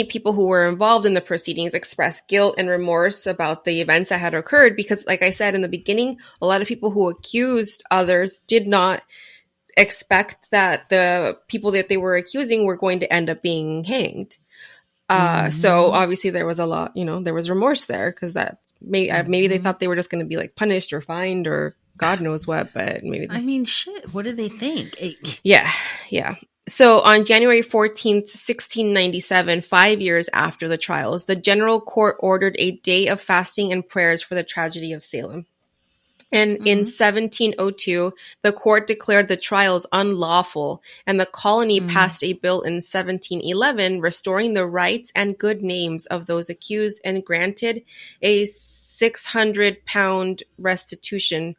people who were involved in the proceedings expressed guilt and remorse about the events that had occurred, because, like I said in the beginning, a lot of people who accused others did not expect that the people that they were accusing were going to end up being hanged. So obviously there was a lot, there was remorse there, because that's maybe they thought they were just going to be like punished or fined or God knows what, but maybe. I mean, shit. What did they think? Yeah. So on January 14th, 1697, 5 years after the trials, the General Court ordered a day of fasting and prayers for the tragedy of Salem. And in 1702, the court declared the trials unlawful, and the colony passed a bill in 1711 restoring the rights and good names of those accused, and granted a £600 restitution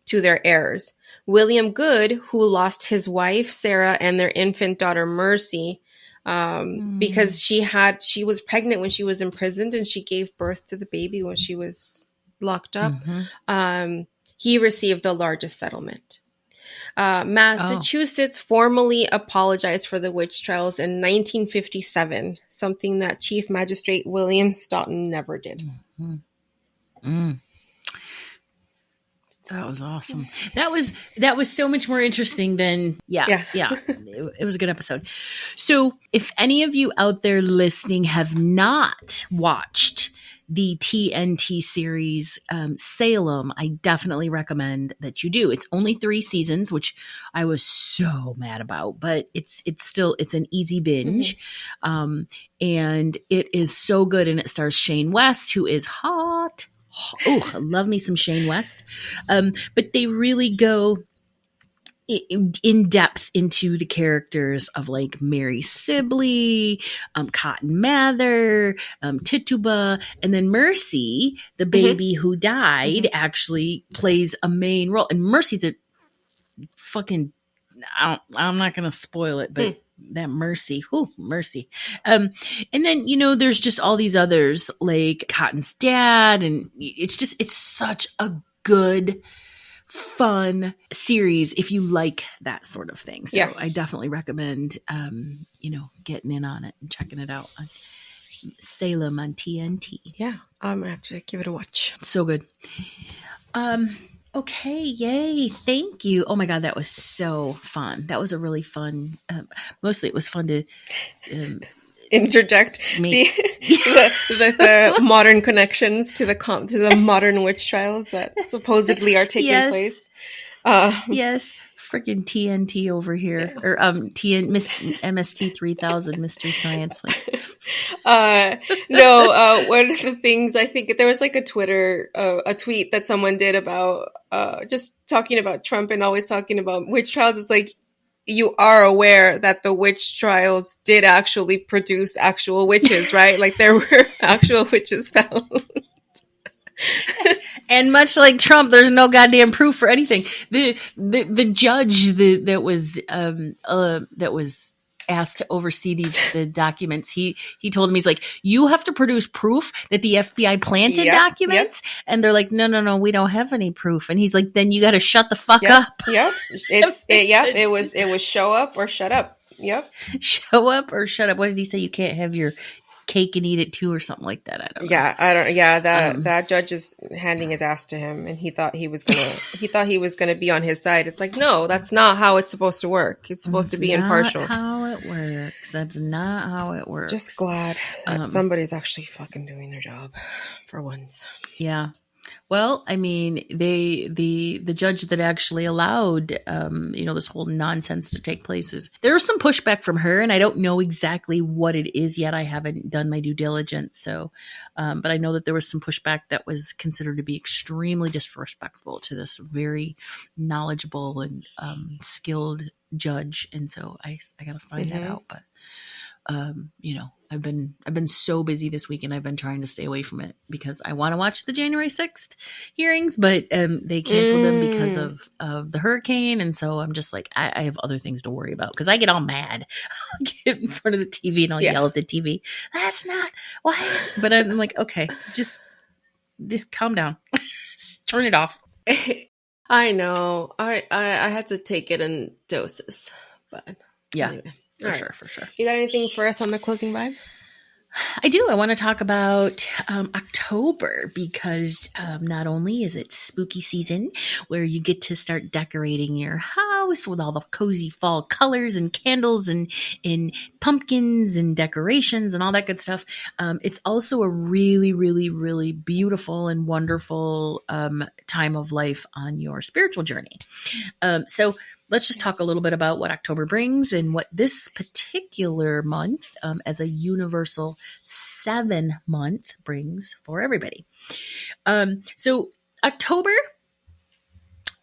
to their heirs. William Good, who lost his wife, Sarah, and their infant daughter, Mercy, because she was pregnant when she was imprisoned, and she gave birth to the baby when she was locked up. He received the largest settlement. Massachusetts formally apologized for the witch trials in 1957, something that Chief Magistrate William Stoughton never did. That was awesome. That was so much more interesting than It was a good episode. So if any of you out there listening have not watched the TNT series Salem, I definitely recommend that you do. It's only 3 seasons, which I was so mad about, but it's an easy binge. And it is so good, and it stars Shane West, who is hot. Oh, I love me some Shane West. But they really go in depth into the characters of like Mary Sibley, Cotton Mather, Tituba, and then Mercy, the baby who died, actually plays a main role. And Mercy's a fucking, I'm not going to spoil it, but that Mercy. And then, there's just all these others like Cotton's dad. And it's such a good, fun series if you like that sort of thing. So I definitely recommend, getting in on it and checking it out on Salem on TNT. Yeah. I'm going to have to give it a watch. So good. Okay, yay. Thank you. Oh my God, that was so fun. That was a really fun, mostly it was fun to interject the modern connections to the modern witch trials that supposedly are taking place. Yes, freaking TNT over here, or MST 3000, Mystery Science. One of the things, I think there was like a tweet that someone did about just talking about Trump and always talking about witch trials. It's like, you are aware that the witch trials did actually produce actual witches, right? Like there were actual witches found. And much like Trump, there's no goddamn proof for anything. The judge that was asked to oversee the documents, he told him, he's like, you have to produce proof that the FBI planted documents. And they're like, no, we don't have any proof. And he's like, then you got to shut the fuck up. It was show up or shut up. Yep. Show up or shut up. What did he say? You can't have your cake and eat it too, or something like that. I don't know. Yeah, I don't. Yeah, that judge is handing his ass to him, and he thought he was gonna be on his side. It's like, no, that's not how it's supposed to work. It's supposed to be impartial. That's not how it works. That's not how it works. Just glad that somebody's actually fucking doing their job for once. Yeah. Well, I mean, the judge that actually allowed, this whole nonsense to take place there was some pushback from her, and I don't know exactly what it is yet. I haven't done my due diligence. So, but I know that there was some pushback that was considered to be extremely disrespectful to this very knowledgeable and skilled judge. And so I got to find that out. But, I've been so busy this week, and I've been trying to stay away from it because I want to watch the January 6th hearings, but they canceled them because of the hurricane. And so I'm just like, I have other things to worry about because I get all mad. I'll get in front of the TV and I'll yell at the TV. That's not why. But I'm like, okay, just calm down. Turn it off. I know. I had to take it in doses, but yeah. Anyway. For sure. You got anything for us on the closing vibe? I do. I want to talk about October because not only is it spooky season where you get to start decorating your house with all the cozy fall colors and candles and pumpkins and decorations and all that good stuff. It's also a really, really, really beautiful and wonderful time of life on your spiritual journey. So let's just talk a little bit about what October brings and what this particular month as a universal 7-month brings for everybody. So October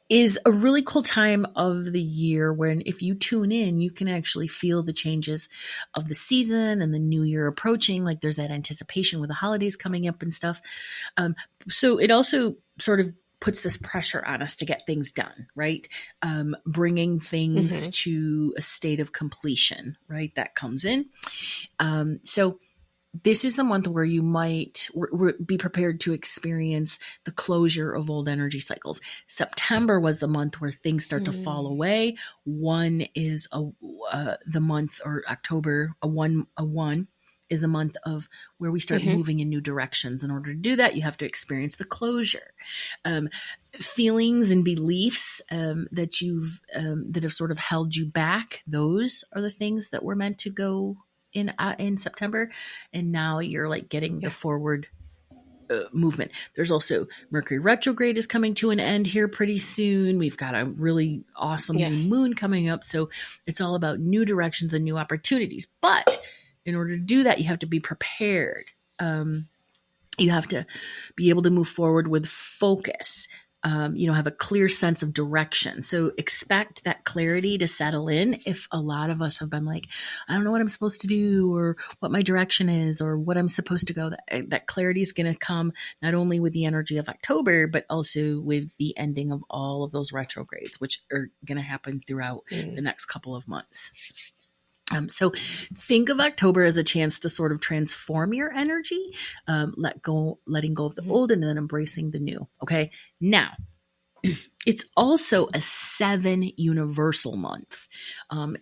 is a really cool time of the year when if you tune in, you can actually feel the changes of the season and the new year approaching. Like there's that anticipation with the holidays coming up and stuff. So it also sort of puts this pressure on us to get things done, right? Bringing things to a state of completion, right? That comes in. So this is the month where you might be prepared to experience the closure of old energy cycles. September was the month where things start to fall away. One is the month, or October, a one is a month of where we start moving in new directions. In order to do that, you have to experience the closure. Feelings and beliefs that have sort of held you back. Those are the things that were meant to go in September. And now you're like getting the forward movement. There's also Mercury retrograde is coming to an end here pretty soon. We've got a really awesome new moon coming up. So it's all about new directions and new opportunities. But in order to do that, you have to be prepared. You have to be able to move forward with focus. Have a clear sense of direction. So expect that clarity to settle in. If a lot of us have been like, I don't know what I'm supposed to do or what my direction is or what I'm supposed to go, that clarity is going to come not only with the energy of October, but also with the ending of all of those retrogrades, which are going to happen throughout the next couple of months. So think of October as a chance to sort of transform your energy, letting go of the old and then embracing the new. Okay. Now, it's also a 7 universal month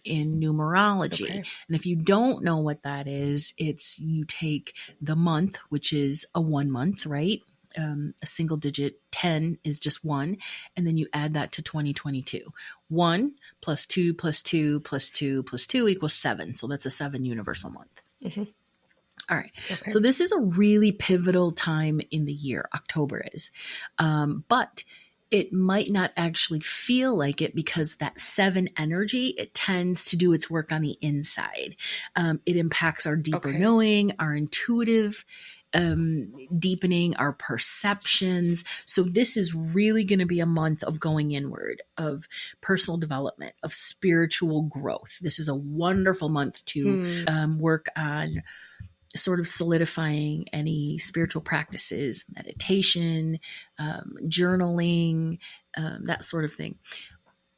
in numerology. Okay. And if you don't know what that is, you take the month, which is a 1 month, right? A single digit, 10 is just 1. And then you add that to 2022. 1 plus 2 plus 2 plus 2 plus 2 equals 7. So that's a 7 universal month. All right. Okay. So this is a really pivotal time in the year. October is. But it might not actually feel like it because that 7 energy, it tends to do its work on the inside. It impacts our deeper knowing, our intuitive deepening, our perceptions. So this is really going to be a month of going inward, of personal development, of spiritual growth. This is a wonderful month to work on sort of solidifying any spiritual practices, meditation, journaling, that sort of thing.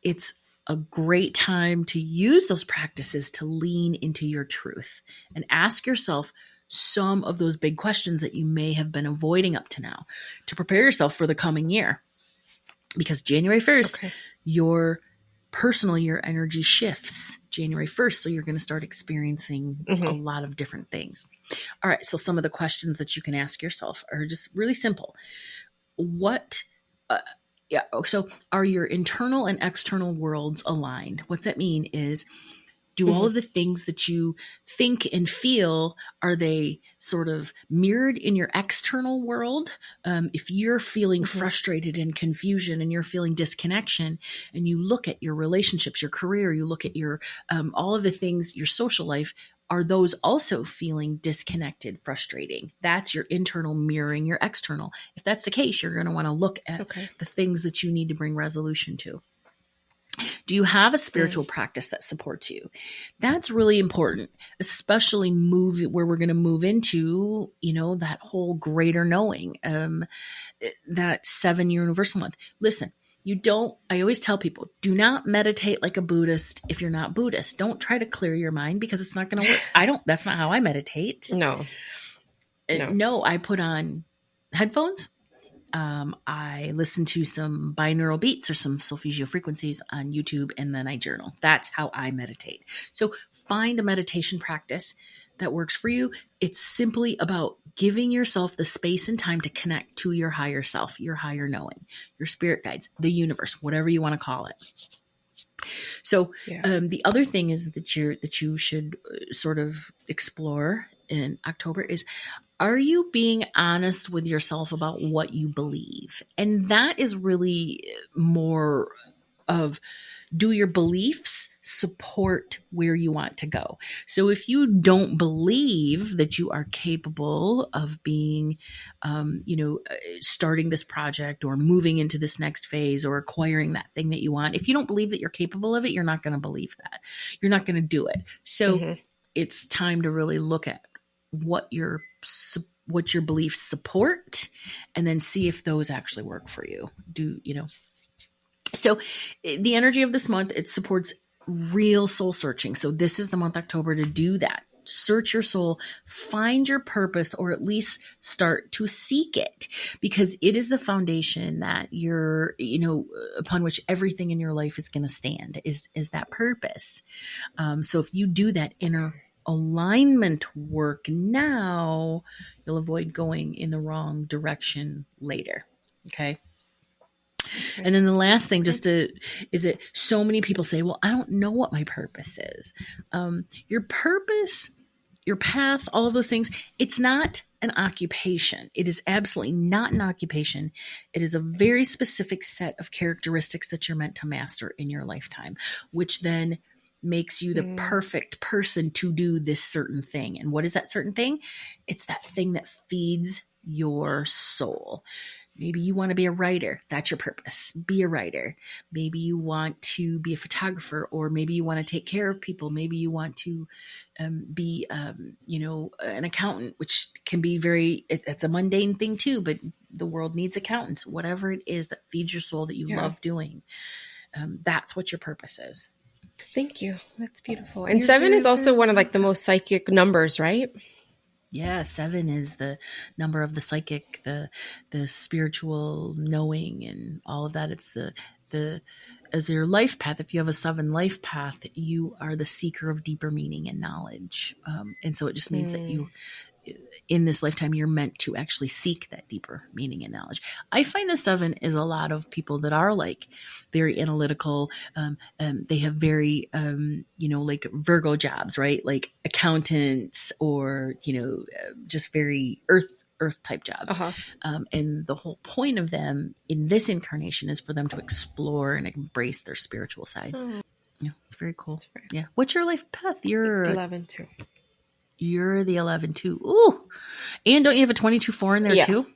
It's a great time to use those practices to lean into your truth and ask yourself some of those big questions that you may have been avoiding up to now to prepare yourself for the coming year. Because January 1st, your personal, your energy shifts January 1st. So you're going to start experiencing a lot of different things. All right. So some of the questions that you can ask yourself are just really simple. So are your internal and external worlds aligned? What's that mean is, do all of the things that you think and feel, are they sort of mirrored in your external world? If you're feeling frustrated and confusion and you're feeling disconnection, and you look at your relationships, your career, you look at your all of the things, your social life, are those also feeling disconnected, frustrating? That's your internal mirroring your external. If that's the case, you're going to want to look at the things that you need to bring resolution to. Do you have a spiritual practice that supports you? That's really important, especially where we're going to move into, that whole greater knowing, that 7-year universal month. Listen, I always tell people, do not meditate like a Buddhist if you're not Buddhist. Don't try to clear your mind, because it's not going to work. That's not how I meditate. No. No, I put on headphones. I listen to some binaural beats or some solfeggio frequencies on YouTube, and then I journal. That's how I meditate. So find a meditation practice that works for you. It's simply about giving yourself the space and time to connect to your higher self, your higher knowing, your spirit guides, the universe, whatever you want to call it. So the other thing is that you should sort of explore in October is, are you being honest with yourself about what you believe? And that is really more of, do your beliefs support where you want to go? So if you don't believe that you are capable of being, starting this project or moving into this next phase or acquiring that thing that you want, if you don't believe that you're capable of it, you're not going to believe that. You're not going to do it. So it's time to really look at what your beliefs support, and then see if those actually work for you. So the energy of this month, it supports real soul searching. So this is the month October to do that. Search your soul, find your purpose, or at least start to seek it, because it is the foundation that upon which everything in your life is going to stand, is that purpose. So if you do that inner alignment work now, you'll avoid going in the wrong direction later. Okay. And then the last thing is that so many people say, well, I don't know what my purpose is. Your purpose, your path, all of those things, it's not an occupation. It is absolutely not an occupation. It is a very specific set of characteristics that you're meant to master in your lifetime, which then makes you the perfect person to do this certain thing. And what is that certain thing? It's that thing that feeds your soul. Maybe you want to be a writer. That's your purpose. Be a writer. Maybe you want to be a photographer, or maybe you want to take care of people. Maybe you want to be, an accountant, which can be it's a mundane thing too, but the world needs accountants. Whatever it is that feeds your soul that you love doing, that's what your purpose is. Thank you. That's beautiful. And 7 is also one of the most psychic numbers, right? Yeah, 7 is the number of the psychic, the spiritual knowing, and all of that. It's as your life path. If you have a 7 life path, you are the seeker of deeper meaning and knowledge. And so it just means that you, in this lifetime, you're meant to actually seek that deeper meaning and knowledge. I find the 7 is a lot of people that are very analytical. They have very, Virgo jobs, right? Like accountants, or, just very earth type jobs. And the whole point of them in this incarnation is for them to explore and embrace their spiritual side. Yeah, it's very cool. Yeah. What's your life path? You're 11 too. You're the 11 too. Ooh. And don't you have a 22-4 in there too?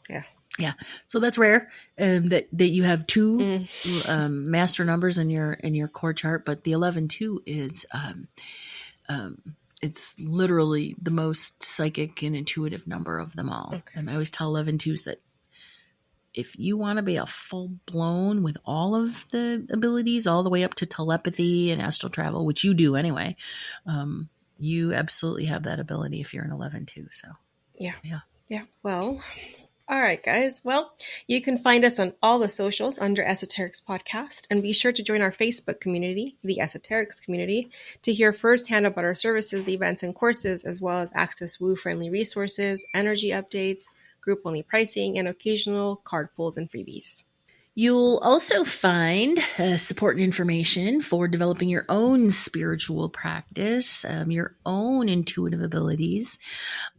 Yeah. Yeah. So that's rare, that you have 2 master numbers in your core chart, but the 11-2 is it's literally the most psychic and intuitive number of them all. Okay. I always tell 11-2s that if you want to be a full blown with all of the abilities, all the way up to telepathy and astral travel, which you do anyway, you absolutely have that ability if you're an 11-2. So yeah. Well, All right, guys. Well, you can find us on all the socials under Esoterics Podcast, and be sure to join our Facebook community, the Esoterics Community, to hear firsthand about our services, events, and courses, as well as access woo-friendly resources, energy updates, group-only pricing, and occasional card pulls and freebies. You'll also find support and information for developing your own spiritual practice, your own intuitive abilities,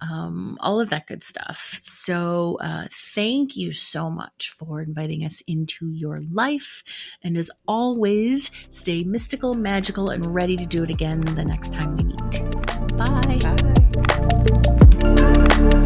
all of that good stuff. So thank you so much for inviting us into your life. And as always, stay mystical, magical, and ready to do it again the next time we meet. Bye. Bye.